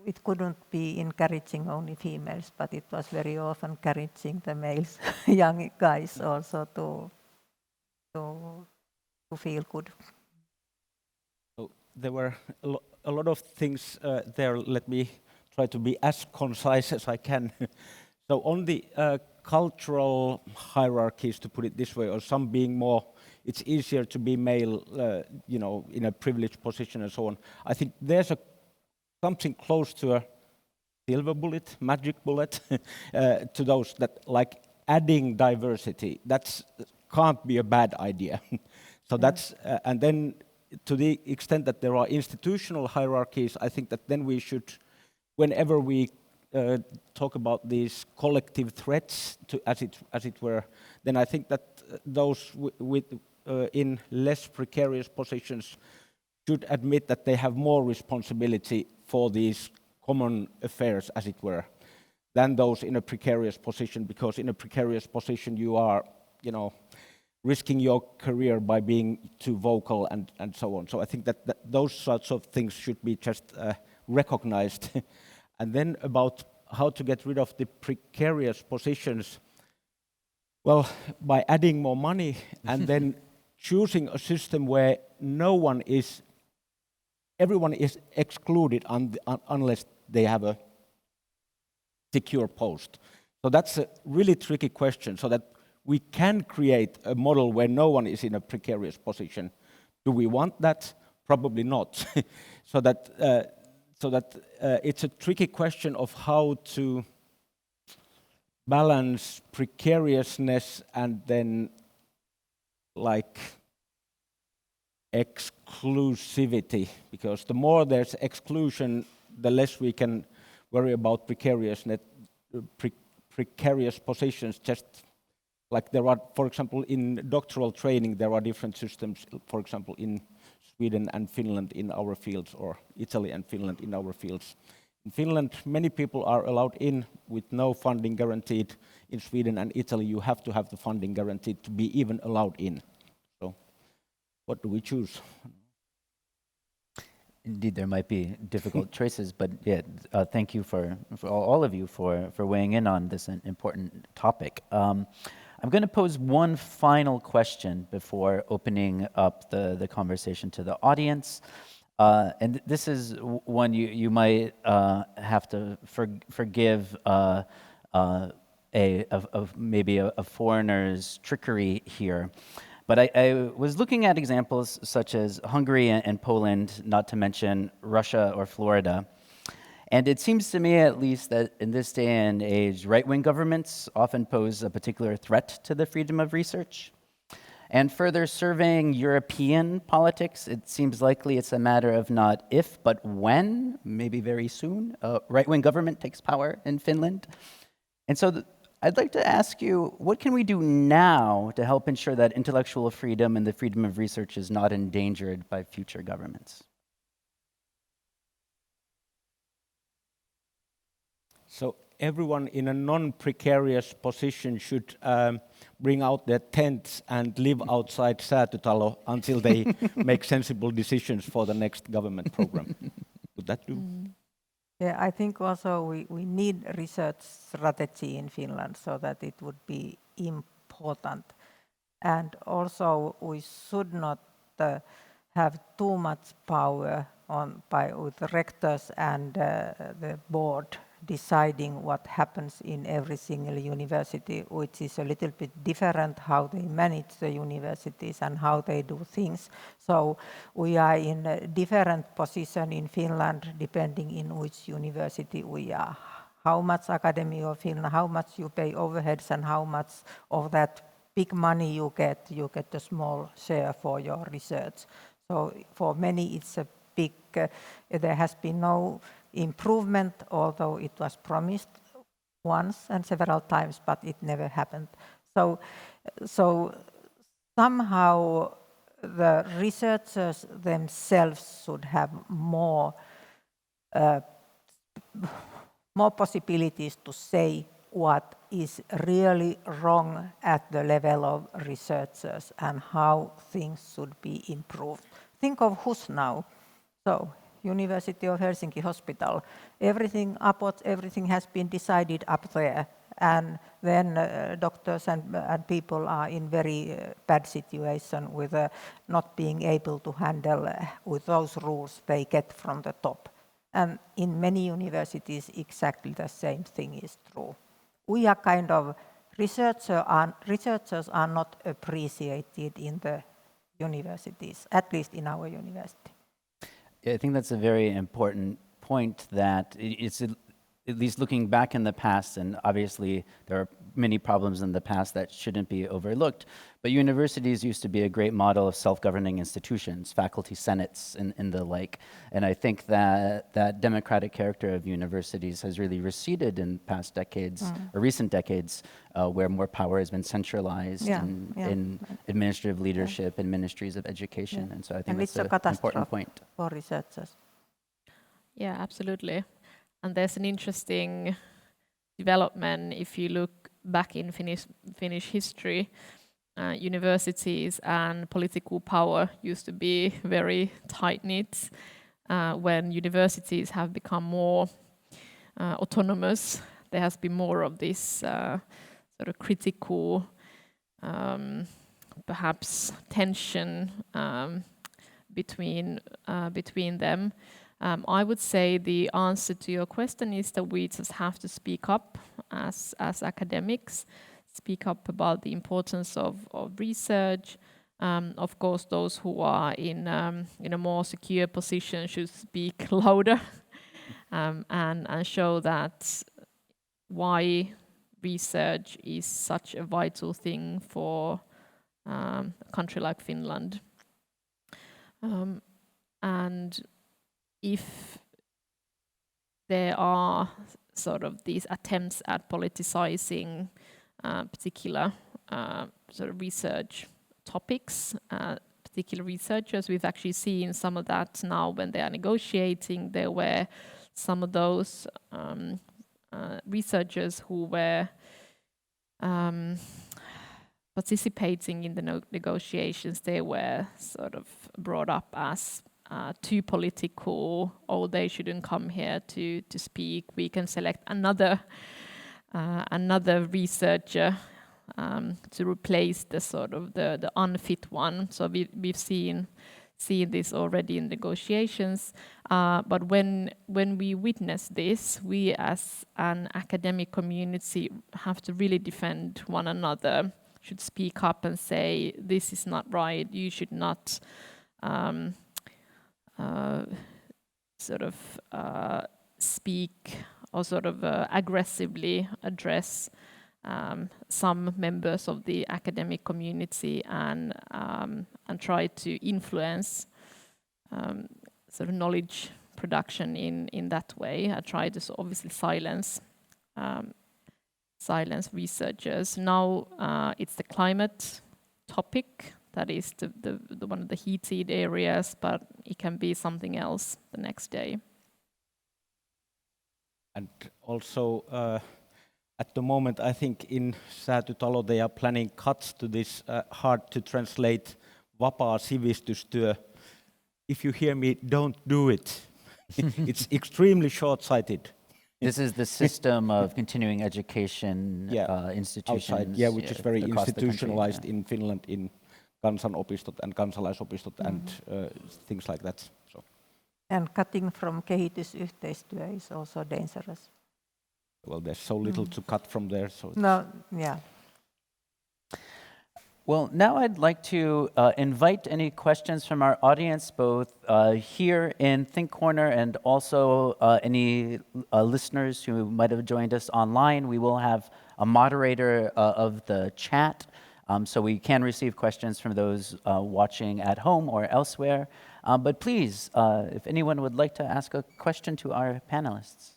it couldn't be encouraging only females, but it was very often encouraging the males, young guys also to feel good. So there were a lot of things there. Let me try to be as concise as I can. So on the cultural hierarchies, to put it this way, or some being more, it's easier to be male, you know, in a privileged position and so on. I think there's something close to a silver bullet, magic bullet, to those that, like, adding diversity. That can't be a bad idea. So that's, and then to the extent that there are institutional hierarchies, I think that then we should, whenever we talk about these collective threats, as it were, then I think that those in less precarious positions should admit that they have more responsibility for these common affairs, as it were, than those in a precarious position, because in a precarious position you are, you know, risking your career by being too vocal and so on. So I think that those sorts of things should be just recognized. And then about how to get rid of the precarious positions, well, by adding more money and then choosing a system where everyone is excluded unless they have a secure post. So that's a really tricky question, so that we can create a model where no one is in a precarious position. Do we want that? Probably not. So that it's a tricky question of how to balance precariousness and then, like, exclusivity, because the more there's exclusion, the less we can worry about precarious positions. Just like there are, for example, in doctoral training, there are different systems. For example, in Sweden and Finland in our fields, or Italy and Finland in our fields. In Finland, many people are allowed in with no funding guaranteed. In Sweden and Italy, you have to have the funding guaranteed to be even allowed in. So, what do we choose? Indeed, there might be difficult choices, but yeah, thank you for all of you for weighing in on this important topic. I'm going to pose one final question before opening up the conversation to the audience. And this is one you might have to forgive maybe a foreigner's trickery here. But I was looking at examples such as Hungary and Poland, not to mention Russia or Florida. And it seems to me, at least, that in this day and age, right-wing governments often pose a particular threat to the freedom of research. And further surveying European politics, it seems likely it's a matter of not if, but when, maybe very soon, a right-wing government takes power in Finland. And so I'd like to ask you, what can we do now to help ensure that intellectual freedom and the freedom of research is not endangered by future governments? So everyone in a non-precarious position should bring out their tents and live outside Säätytalo until they make sensible decisions for the next government program. Would that do? Yeah, I think also we need research strategy in Finland so that it would be important. And also we should not have too much power with rectors and the board deciding what happens in every single university, which is a little bit different how they manage the universities and how they do things. So we are in a different position in Finland depending in which university we are. How much Academy of Finland, how much you pay overheads and how much of that big money you get a small share for your research. So for many it's a big, there has been no improvement, although it was promised once and several times, but it never happened. So somehow the researchers themselves should have more possibilities to say what is really wrong at the level of researchers and how things should be improved. Think of HUS now. So, University of Helsinki Hospital, everything has been decided up there, and then doctors and people are in very bad situation with not being able to handle with those rules they get from the top. And in many universities, exactly the same thing is true. We are kind of, researchers are not appreciated in the universities, at least in our university. I think that's a very important point, that it's at least looking back in the past, and obviously there are many problems in the past that shouldn't be overlooked, but universities used to be a great model of self-governing institutions, faculty senates and the like. And I think that that democratic character of universities has really receded in past decades, or recent decades, where more power has been centralized in administrative leadership and ministries of education. And so I think that's an important point. For researchers. Yeah, absolutely. And there's an interesting development if you look back in Finnish history. Universities and political power used to be very tight-knit. When universities have become more autonomous, there has been more of this sort of critical, perhaps tension between them. I would say the answer to your question is that we just have to speak up as academics, speak up about the importance of research. Of course, those who are in a more secure position should speak louder and show that why research is such a vital thing for a country like Finland. And if there are sort of these attempts at politicizing particular sort of research topics, particular researchers. We've actually seen some of that now when they are negotiating. There were some of those researchers who were participating in the negotiations. They were sort of brought up as too political, oh, they shouldn't come here to speak. We can select another researcher to replace the sort of the unfit one. So we've seen this already in negotiations. But when we witness this, we as an academic community have to really defend one another, should speak up and say, this is not right, you should not sort of speak or sort of aggressively address some members of the academic community and try to influence sort of knowledge production in that way. I try to obviously silence researchers. Now it's the climate topic that is the one of the heated areas, but it can be something else the next day. And also, at the moment, I think in Säätytalo they are planning cuts to this hard to translate vapaa sivistystyö. If you hear me, don't do it. It's extremely short-sighted. This is the system of continuing education institutions. Outside, which is very across the country, institutionalized in Finland in kansanopistot and kansalaisopistot and things like that. So. And cutting from kehitysyhteistyö is also dangerous. Well, there's so little to cut from there. So No, yeah. Well, now I'd like to invite any questions from our audience, both here in Think Corner and also any listeners who might have joined us online. We will have a moderator of the chat, so we can receive questions from those watching at home or elsewhere. But please, if anyone would like to ask a question to our panelists.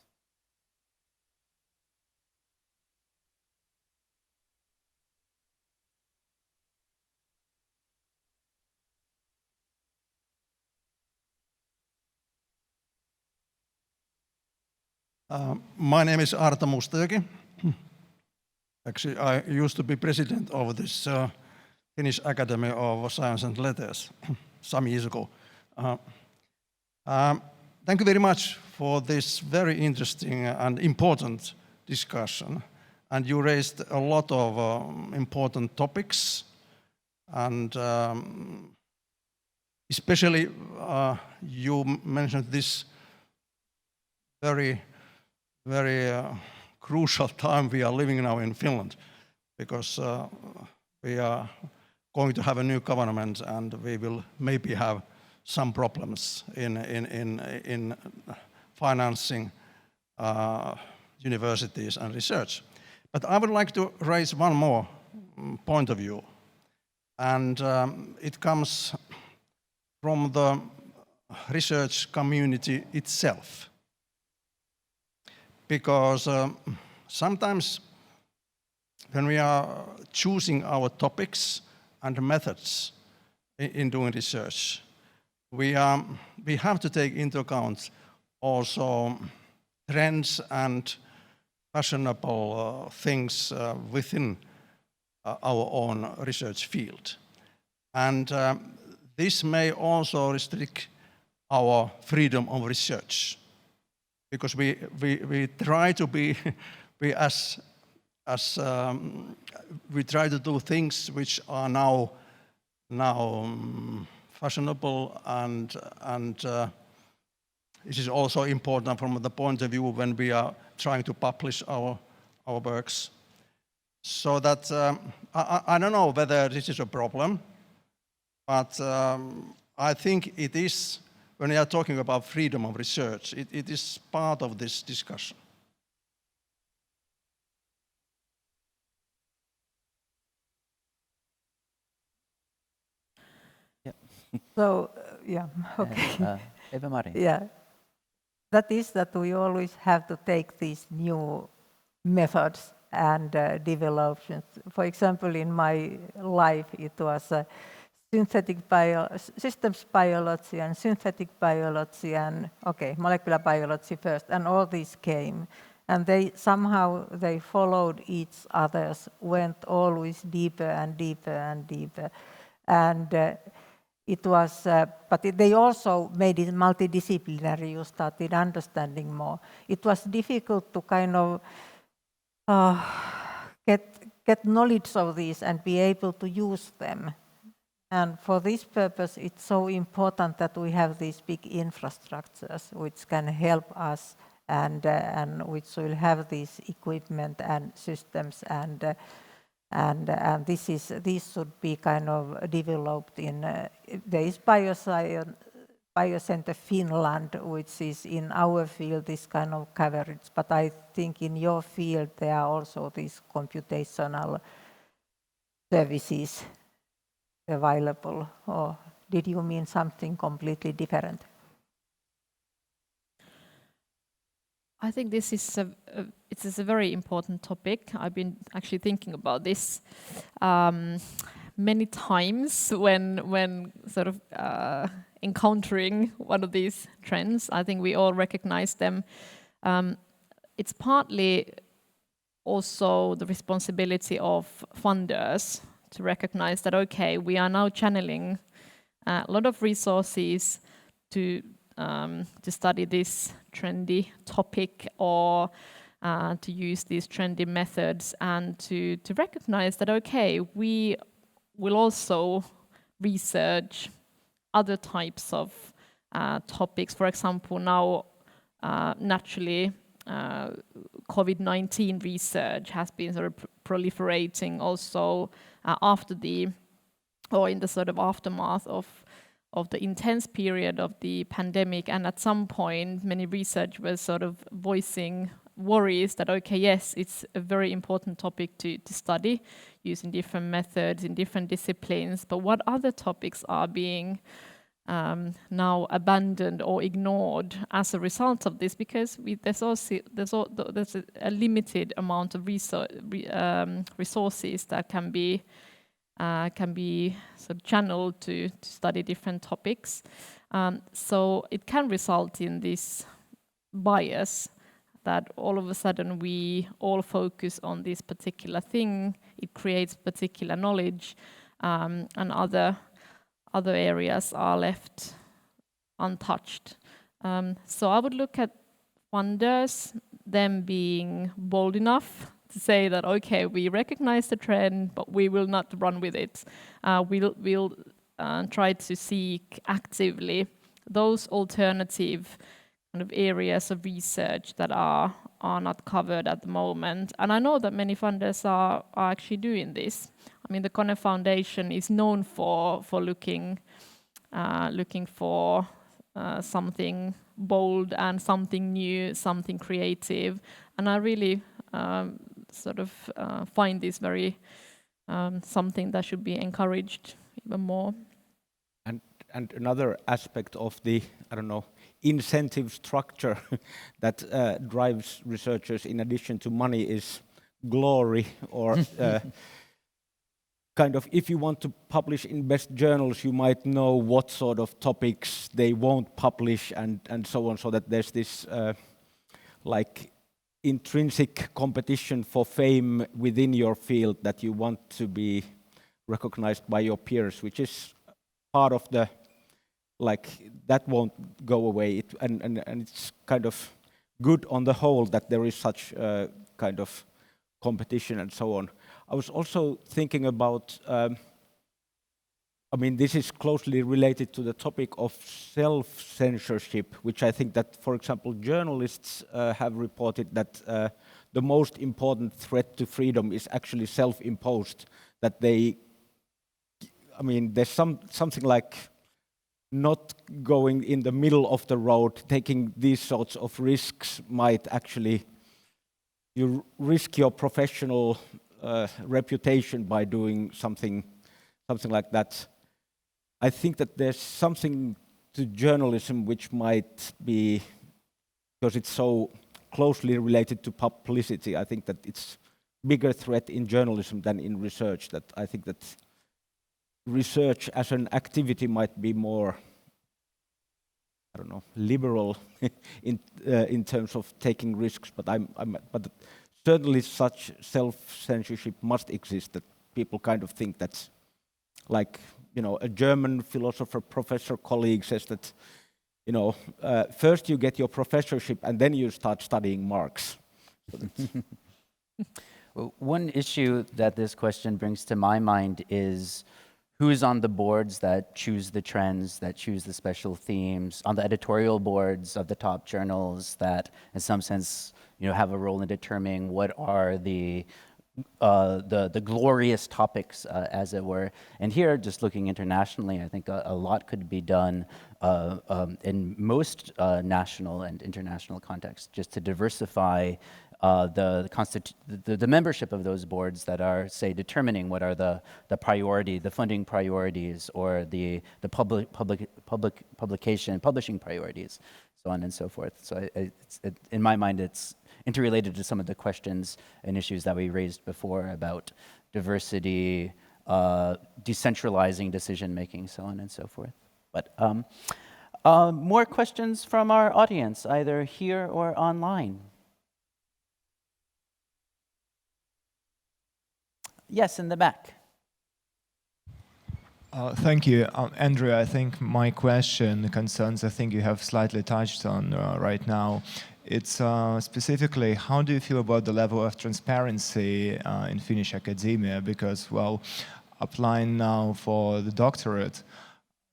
My name is Arto Mustajoki. Actually, I used to be president of this Finnish Academy of Science and Letters some years ago. Thank you very much for this very interesting and important discussion. And you raised a lot of important topics, and especially you mentioned this very crucial time we are living now in Finland, because we are going to have a new government and we will maybe have some problems in financing universities and research. But I would like to raise one more point of view, and it comes from the research community itself. Because sometimes when we are choosing our topics and methods in doing research, we have to take into account also trends and fashionable things within our own research field. And this may also restrict our freedom of research, because we try to be as we try to do things which are now fashionable, and this is also important from the point of view when we are trying to publish our works. So that I don't know whether this is a problem, but I think it is. When we are talking about freedom of research, it is part of this discussion. So, yeah, okay. Eva-Mari. Yeah. that is that we always have to take these new methods and development. For example, in my life, it was systems biology and synthetic biology and, molecular biology first, and all these came. And they somehow followed each other's, went always deeper and deeper and deeper. And it was, but they also made it multidisciplinary. You started understanding more. It was difficult to kind of get knowledge of these and be able to use them. And for this purpose, it's so important that we have these big infrastructures which can help us and which will have this equipment and systems and these should be kind of developed in. There is Biocenter Finland, which is in our field this kind of coverage, but I think in your field there are also these computational services available, or did you mean something completely different? I think this is a very important topic. I've been actually thinking about this many times when sort of encountering one of these trends. I think we all recognize them. It's partly also the responsibility of funders to recognize that, okay, we are now channeling a lot of resources to study this trendy topic or to use these trendy methods, and to recognize that, okay, we will also research other types of topics. For example, now naturally COVID-19 research has been sort of proliferating also after in the sort of aftermath of the intense period of the pandemic. And at some point, many researchers sort of voicing worries that, okay, yes, it's a very important topic to study using different methods in different disciplines, but what other topics are being now abandoned or ignored as a result of this? Because there's a limited amount of resources that can be sort of channeled to study different topics. So it can result in this bias that all of a sudden we all focus on this particular thing. It creates particular knowledge, and other areas are left untouched. So I would look at funders, them being bold enough to say that, okay, we recognize the trend, but we will not run with it. We'll try to seek actively those alternative kind of areas of research that are not covered at the moment. And I know that many funders are actually doing this. I mean, the Kone Foundation is known for looking for something bold and something new, something creative. And I really find this very something that should be encouraged even more. And another aspect of the, incentive structure that drives researchers in addition to money is glory, or kind of, if you want to publish in best journals, you might know what sort of topics they won't publish and so on, so that there's this intrinsic competition for fame within your field that you want to be recognized by your peers, which is part of the, that won't go away. And it's kind of good on the whole that there is such kind of competition and so on. I was also thinking about, this is closely related to the topic of self-censorship, which I think that, for example, journalists have reported that the most important threat to freedom is actually self-imposed, that there's something like not going in the middle of the road, taking these sorts of risks might actually, you risk your professional reputation by doing something like that. I think that there's something to journalism which might be because it's so closely related to publicity. I think that it's bigger threat in journalism than in research. That I think that research as an activity might be more, I don't know, liberal in terms of taking risks. But but certainly such self-censorship must exist. That people kind of think that's like, you know, a German philosopher professor colleague says that, you know, first you get your professorship and then you start studying Marx. Well, one issue that this question brings to my mind is who's on the boards that choose the trends, that choose the special themes, on the editorial boards of the top journals that, in some sense, you know, have a role in determining what are the glorious topics, as it were. And here, just looking internationally, I think a lot could be done in most national and international contexts, just to diversify the membership of those boards that are, say, determining what are the funding priorities, or the publishing priorities, so on and so forth. So in my mind, it's interrelated to some of the questions and issues that we raised before about diversity, decentralizing decision-making, so on and so forth. But more questions from our audience, either here or online. Yes, in the back. Thank you. Andrew, I think my question concerns, I think you have slightly touched on right now. It's specifically, how do you feel about the level of transparency in Finnish academia? Because, well, applying now for the doctorate,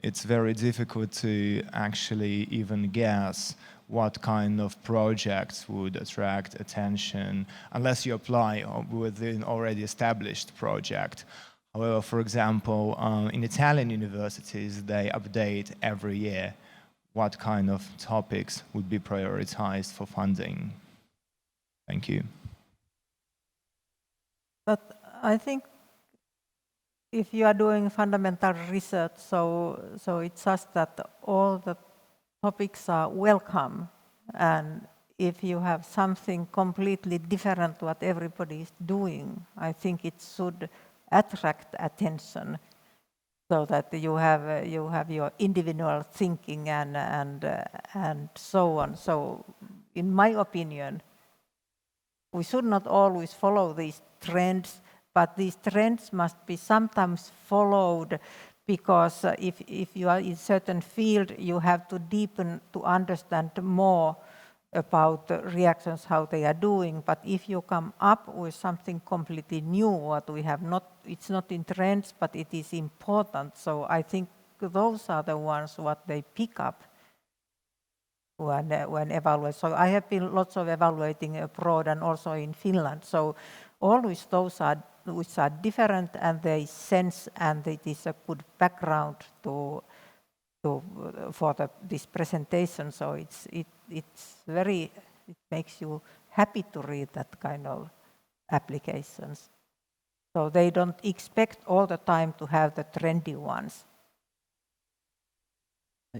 it's very difficult to actually even guess what kind of projects would attract attention unless you apply with an already established project. However, for example, in Italian universities, they update every year what kind of topics would be prioritized for funding. Thank you. But I think if you are doing fundamental research, so it's just that all the topics are welcome, and if you have something completely different to what everybody is doing, I think it should attract attention, so that you have your individual thinking and so on. So, in my opinion, we should not always follow these trends, but these trends must be sometimes followed, because if you are in a certain field, you have to deepen to understand more about the reactions, how they are doing. But if you come up with something completely new, what we have not, it's not in trends, but it is important. So I think those are the ones what they pick up when evaluate. So I have been lots of evaluating abroad and also in Finland. So always those are which are different, and they sense, and it is a good background for this presentation. So it makes you happy to read that kind of applications. So they don't expect all the time to have the trendy ones.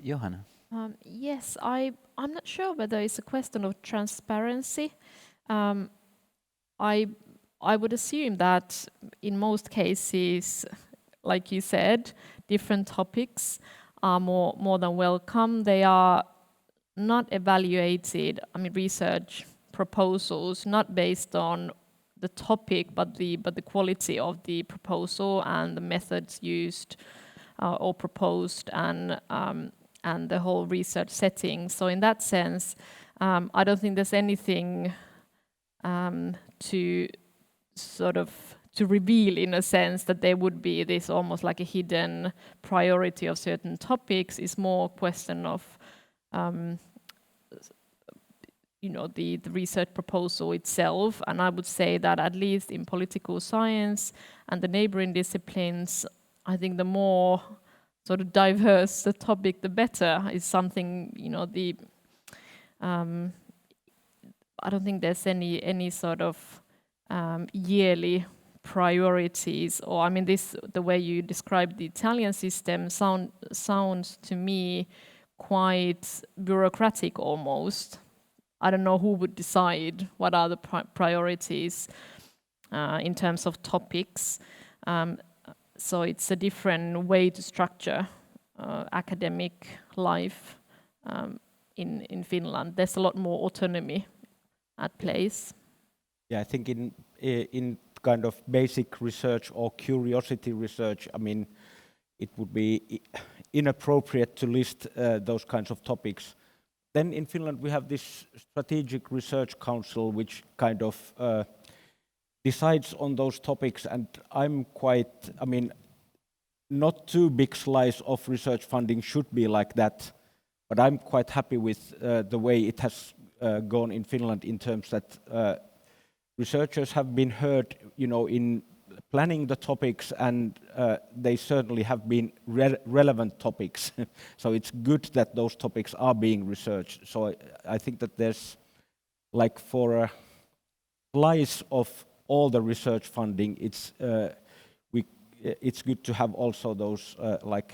Johanna. Yes, I'm not sure whether it's a question of transparency. I would assume that in most cases, like you said, different topics are more than welcome. They are not evaluated, research proposals, not based on the topic, but the quality of the proposal and the methods used or proposed, and the whole research setting. So in that sense, I don't think there's anything to reveal, in a sense, that there would be this almost like a hidden priority of certain topics. It's more a question of the research proposal itself. And I would say that at least in political science and the neighboring disciplines, I think the more sort of diverse the topic, the better. Is something, I don't think there's any sort of yearly priorities, or the way you describe the Italian system sounds to me quite bureaucratic almost. I don't know who would decide what are the priorities in terms of topics. So it's a different way to structure academic life in Finland. There's a lot more autonomy at place. Yeah, I think in kind of basic research or curiosity research, I mean, it would be inappropriate to list those kinds of topics. Then in Finland we have this strategic research council which kind of decides on those topics, and I'm quite, I mean, not too big slice of research funding should be like that, but I'm quite happy with the way it has gone in Finland in terms that researchers have been heard, you know, in planning the topics, and they certainly have been relevant topics. So it's good that those topics are being researched. So I think that there's, like, for a slice of all the research funding, it's good to have also those like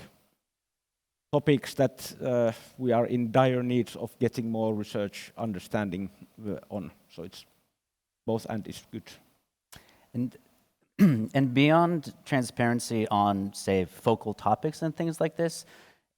topics that we are in dire needs of getting more research understanding on. So it's both, and it's good. And beyond transparency on, say, focal topics and things like this,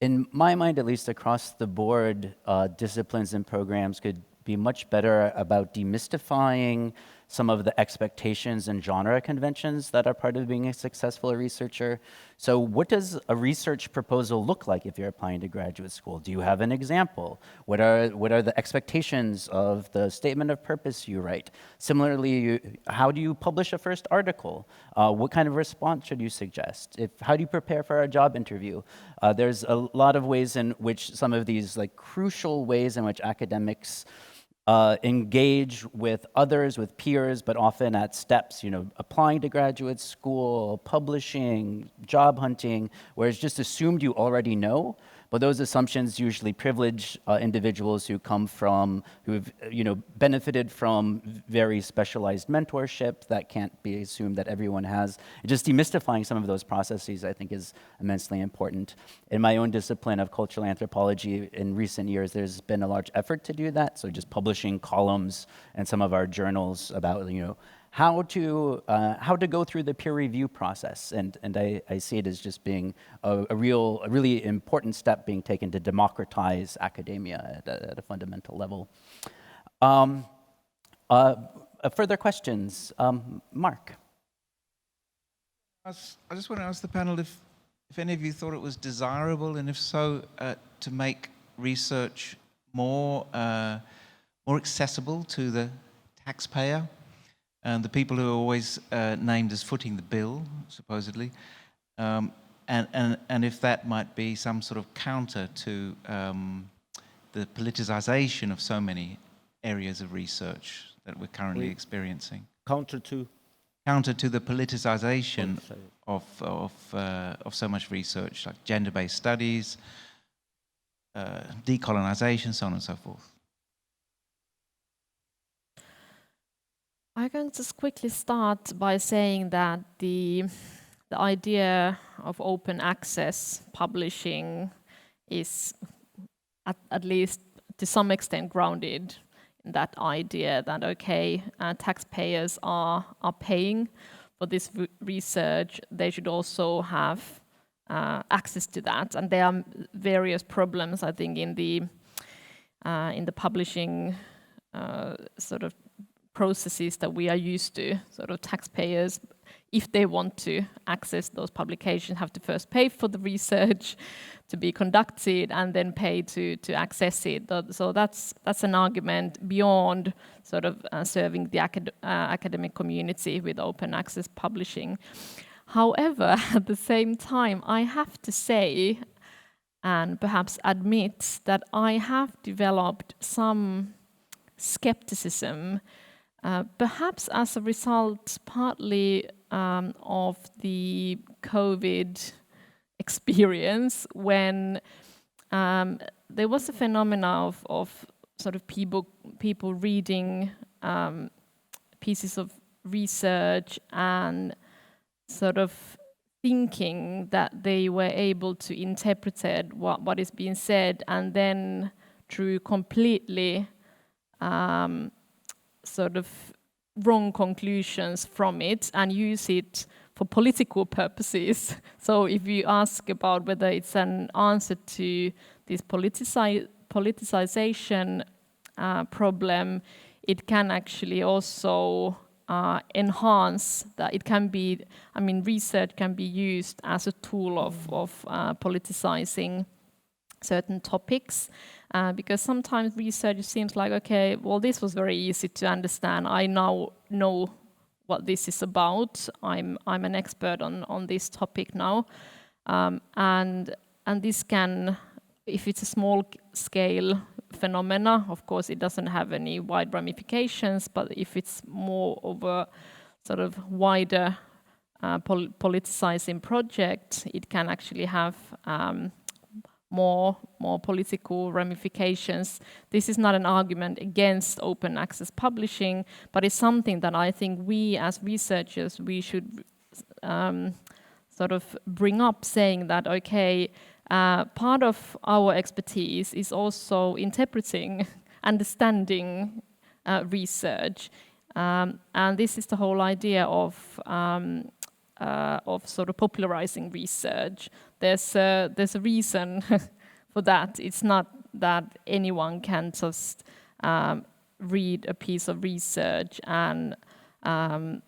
in my mind, at least across the board, disciplines and programs could be much better about demystifying some of the expectations and genre conventions that are part of being a successful researcher. So what does a research proposal look like if you're applying to graduate school? Do you have an example? What are the expectations of the statement of purpose you write? Similarly, how do you publish a first article? What kind of response should you suggest? How do you prepare for a job interview? There's a lot of ways in which some of these like crucial ways in which academics engage with others, with peers, but often at steps, you know, applying to graduate school, publishing, job hunting, where it's just assumed you already know. But those assumptions usually privilege individuals who come from, who've, you know, benefited from very specialized mentorship that can't be assumed that everyone has. Just demystifying some of those processes, I think, is immensely important. In my own discipline of cultural anthropology, in recent years, there's been a large effort to do that. So just publishing columns in some of our journals about, you know, how to go through the peer review process, and I see it as just being a really important step being taken to democratize academia at a fundamental level. Further questions, Mark? I just want to ask the panel if any of you thought it was desirable, and if so, to make research more accessible to the taxpayer. And the people who are always named as footing the bill, supposedly, and if that might be some sort of counter to the politicization of so many areas of research that we're currently experiencing. Counter to the politicization of so much research, like gender-based studies, decolonization, so on and so forth. I can just quickly start by saying that the idea of open access publishing is at least to some extent grounded in that idea that, okay, taxpayers are paying for this research, they should also have access to that. And there are various problems, I think, in the publishing sort of processes that we are used to. Sort of taxpayers, if they want to access those publications, have to first pay for the research to be conducted and then pay to access it. So that's an argument beyond sort of serving the academic community with open access publishing. However, at the same time, I have to say, and perhaps admit, that I have developed some skepticism, perhaps as a result partly of the COVID experience, when there was a phenomena of sort of people reading pieces of research and sort of thinking that they were able to interpret what is being said, and then through completely sort of wrong conclusions from it and use it for political purposes. So if you ask about whether it's an answer to this politicization problem, it can actually also enhance that. It can be, I mean, research can be used as a tool of politicizing certain topics, because sometimes research seems like, okay, well, this was very easy to understand. I now know what this is about. I'm an expert on this topic now, and this can, if it's a small scale phenomena, of course, it doesn't have any wide ramifications. But if it's more of a sort of wider politicizing project, it can actually have more political ramifications. This is not an argument against open access publishing, but it's something that I think we as researchers, we should sort of bring up, saying that, okay, part of our expertise is also interpreting, understanding research. And this is the whole idea of sort of popularizing research. There's a reason for that. It's not that anyone can just read a piece of research and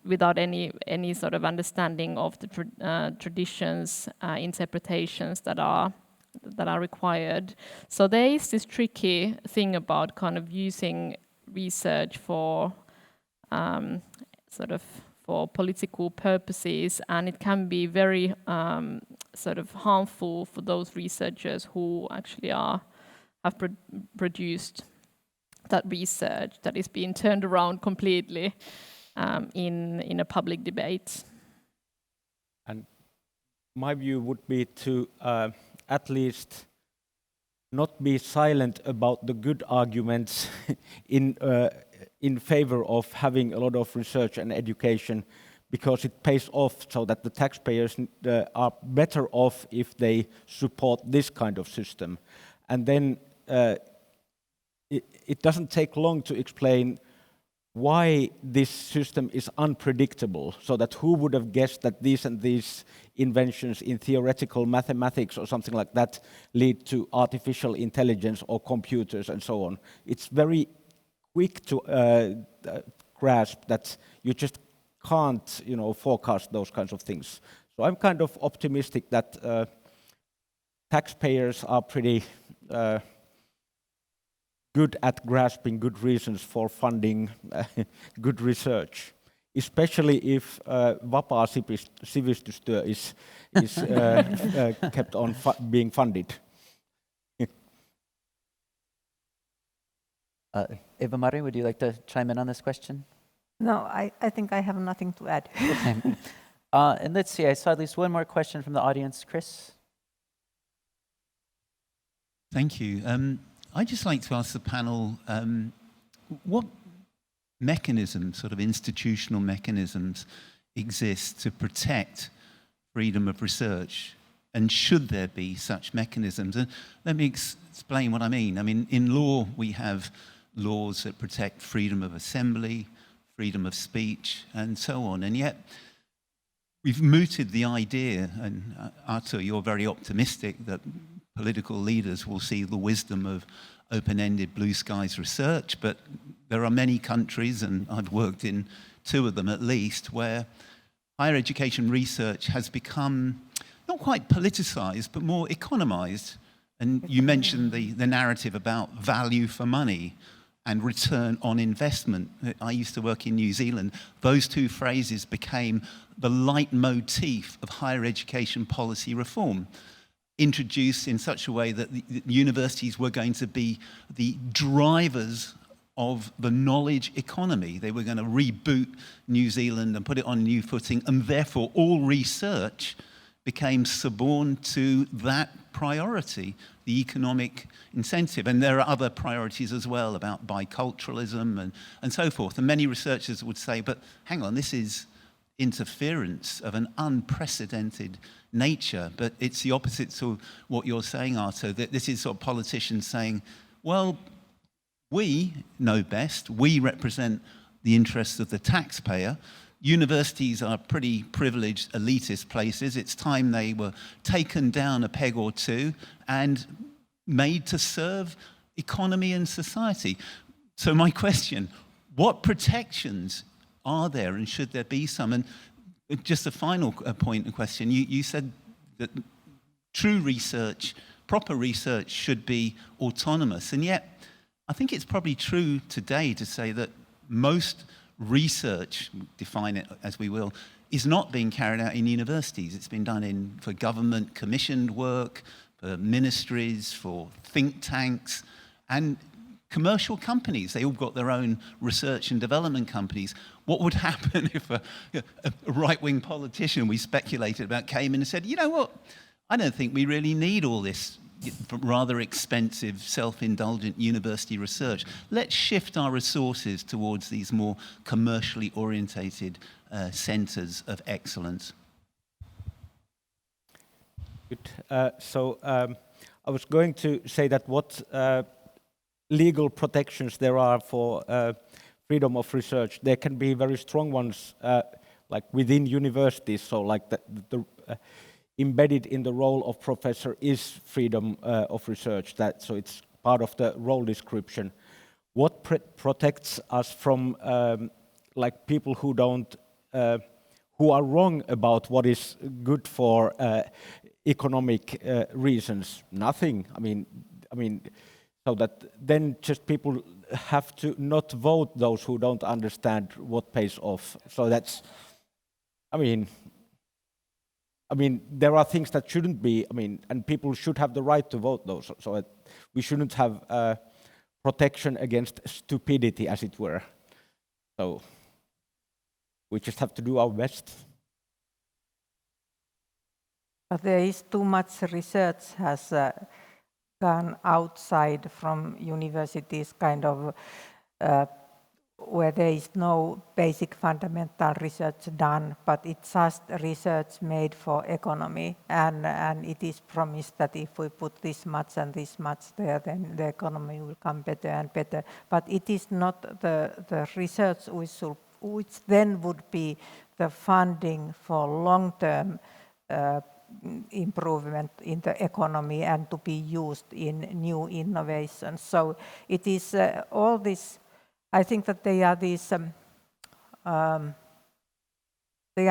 without any sort of understanding of the traditions, interpretations that are required. So there is this tricky thing about kind of using research for sort of for political purposes, and it can be very sort of harmful for those researchers who actually have produced that research that is being turned around completely in a public debate. And my view would be to at least not be silent about the good arguments in favor of having a lot of research and education, because it pays off, so that the taxpayers are better off if they support this kind of system. And then it doesn't take long to explain why this system is unpredictable, so that who would have guessed that these and these inventions in theoretical mathematics or something like that lead to artificial intelligence or computers and so on. It's very quick to grasp that you just can't, forecast those kinds of things. So I'm kind of optimistic that taxpayers are pretty good at grasping good reasons for funding good research, especially if vapaa sivistystyö is kept on being funded. Eva-Mari, would you like to chime in on this question? No, I think I have nothing to add. Okay. And let's see, I saw at least one more question from the audience. Chris? Thank you. I'd just like to ask the panel, what mechanisms, sort of institutional mechanisms, exist to protect freedom of research? And should there be such mechanisms? And let me explain what I mean. I mean, in law, we have laws that protect freedom of assembly, freedom of speech, and so on. And yet, we've mooted the idea, and Arto, you're very optimistic that political leaders will see the wisdom of open-ended blue skies research, but there are many countries, and I've worked in 2 of them at least, where higher education research has become not quite politicized, but more economized. And you mentioned the narrative about value for money and return on investment. I used to work in New Zealand. Those 2 phrases became the leitmotif of higher education policy reform, introduced in such a way that the universities were going to be the drivers of the knowledge economy. They were going to reboot New Zealand and put it on new footing, and therefore all research became suborned to that priority, the economic incentive. And there are other priorities as well about biculturalism and so forth. And many researchers would say, but hang on, this is interference of an unprecedented nature. But it's the opposite to what you're saying, Arto, that this is sort of politicians saying, well, We know best. We represent the interests of the taxpayer. Universities are pretty privileged, elitist places. It's time they were taken down a peg or two and made to serve economy and society. So my question, what protections are there, and should there be some? And just a final point and question. You said that true research, proper research, should be autonomous. And yet, I think it's probably true today to say that most research, define it as we will, is not being carried out in universities. It's been done for government commissioned work, for ministries, for think tanks, and commercial companies. They all got their own research and development companies. What would happen if a right-wing politician we speculated about came in and said, you know what, I don't think we really need all this rather expensive, self-indulgent university research. Let's shift our resources towards these more commercially orientated centers of excellence. Good. I was going to say that what legal protections there are for freedom of research. There can be very strong ones, like within universities. So, like embedded in the role of professor is freedom of research. So it's part of the role description. What protects us from like people who don't, who are wrong about what is good for economic reasons? Nothing. I mean, so that then just people have to not vote those who don't understand what pays off. So that's, I mean, there are things that shouldn't be, and people should have the right to vote those. So we shouldn't have protection against stupidity, as it were. So we just have to do our best. But there is too much research has gone outside from universities, kind of where there is no basic fundamental research done, but it's just research made for economy, and it is promised that if we put this much and this much there, then the economy will come better and better. But it is not the research which then would be the funding for long-term improvement in the economy and to be used in new innovations. So it is all this. I think that there are these. There are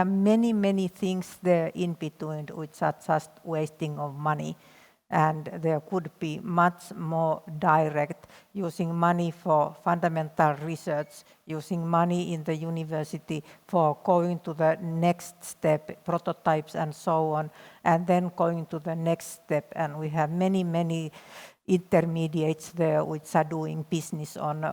many things there in between which are just wasting of money, and there could be much more direct, using money for fundamental research, using money in the university for going to the next step, prototypes and so on, and then going to the next step. And we have many intermediates there which are doing business on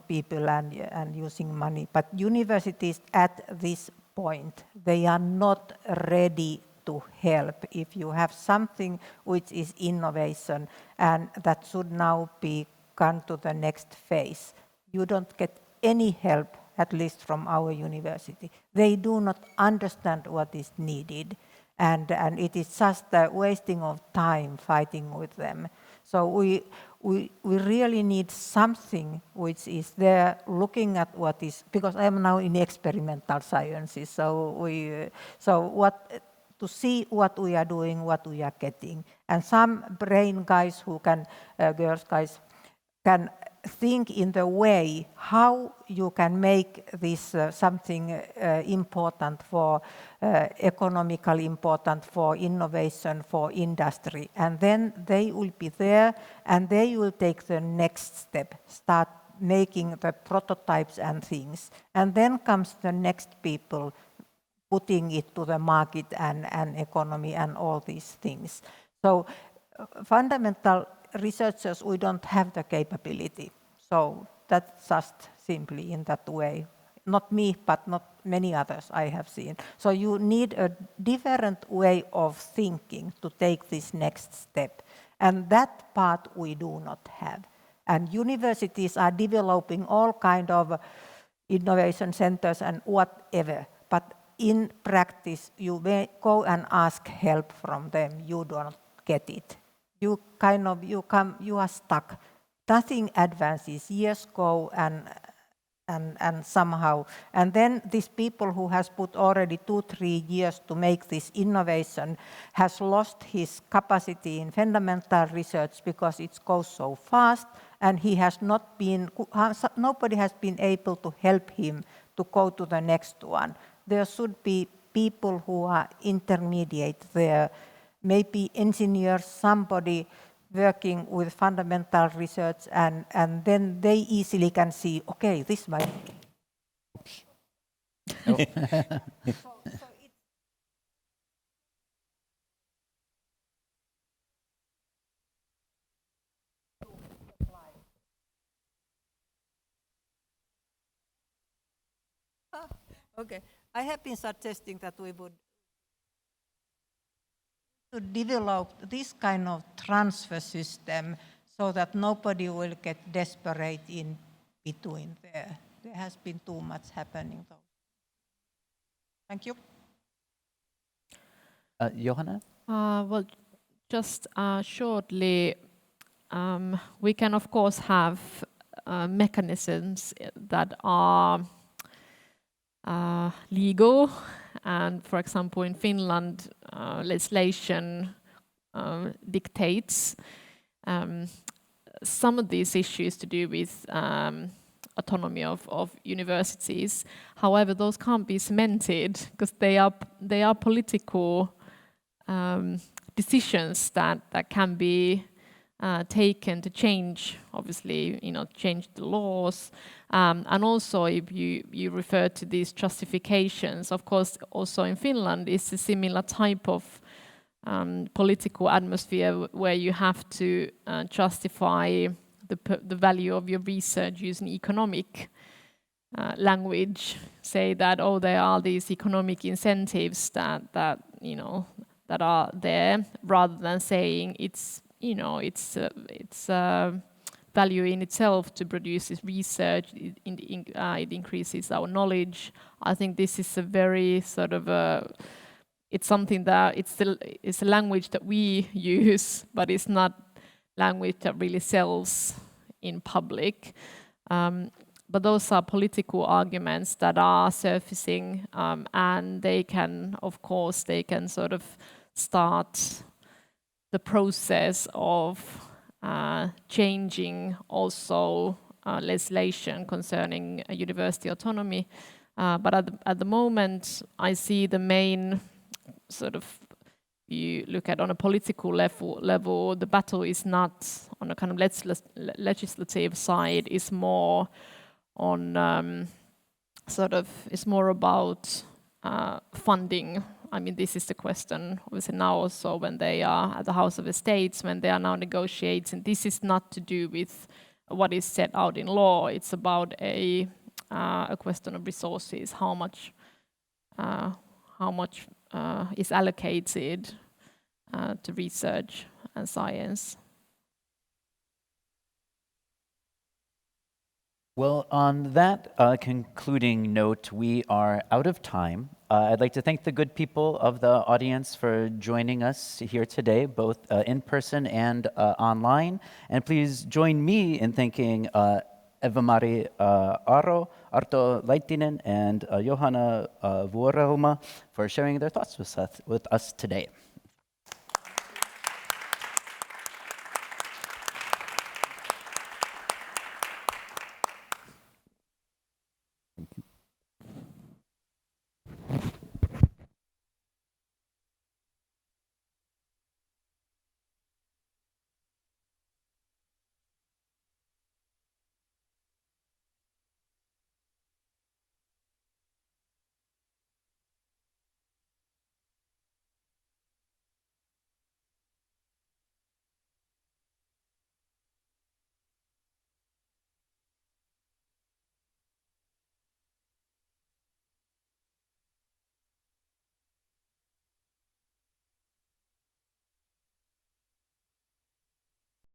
people and using money. But universities at this point, they are not ready to help. If you have something which is innovation and that should now be gone to the next phase, you don't get any help, at least from our university. They do not understand what is needed, and it is just a wasting of time fighting with them. So we really need something which is there, looking at what is, because I am now in experimental sciences, to see what we are doing, what we are getting. And some brain guys who can, girls guys, can think in the way how you can make this something important for, economically important for innovation, for industry. And then they will be there and they will take the next step, start making the prototypes and things. And then comes the next people putting it to the market and economy and all these things. So fundamental researchers, we don't have the capability. So that's just simply in that way. Not me, but not many others I have seen. So you need a different way of thinking to take this next step. And that part we do not have. And universities are developing all kind of innovation centers and whatever. But in practice, you may go and ask help from them. You don't get it. You are stuck. nothing advances. Years go and somehow, and then these people who has put already 2-3 years to make this innovation has lost his capacity in fundamental research because it goes so fast, and he has not been, nobody has been able to help him to go to the next one. There should be people who are intermediate there, maybe engineers, somebody working with fundamental research, and then they easily can see, okay, this might. Okay, I have been suggesting that we would to develop this kind of transfer system so that nobody will get desperate in between there. There has been too much happening though. Thank you. Johanna? Well, just shortly, we can of course have mechanisms that are legal, and for example in Finland legislation dictates some of these issues to do with autonomy of universities. However, those can't be cemented because they are political decisions that can be taken to change, obviously, change the laws. And also, if you refer to these justifications, of course, also in Finland, it's a similar type of political atmosphere where you have to justify the value of your research using economic language. Say that, oh, there are these economic incentives that are there, rather than saying it's value in itself to produce this research. It increases our knowledge. I think this is a very sort of it's something that it's a language that we use, but it's not language that really sells in public. But those are political arguments that are surfacing, and they can sort of start the process of changing also legislation concerning university autonomy. But at the moment, I see the main sort of, you look at on a political level, the battle is not on a kind of legislative side, it's more on it's more about funding. I mean, this is the question, obviously now also when they are at the House of Estates, when they are now negotiating, this is not to do with what is set out in law, it's about a question of resources, how much is allocated to research and science. Well, on that concluding note, we are out of time. I'd like to thank the good people of the audience for joining us here today, both in person and online. And please join me in thanking Eva-Mari Aro, Arto Laitinen, and Johanna Vuorelma for sharing their thoughts with us today.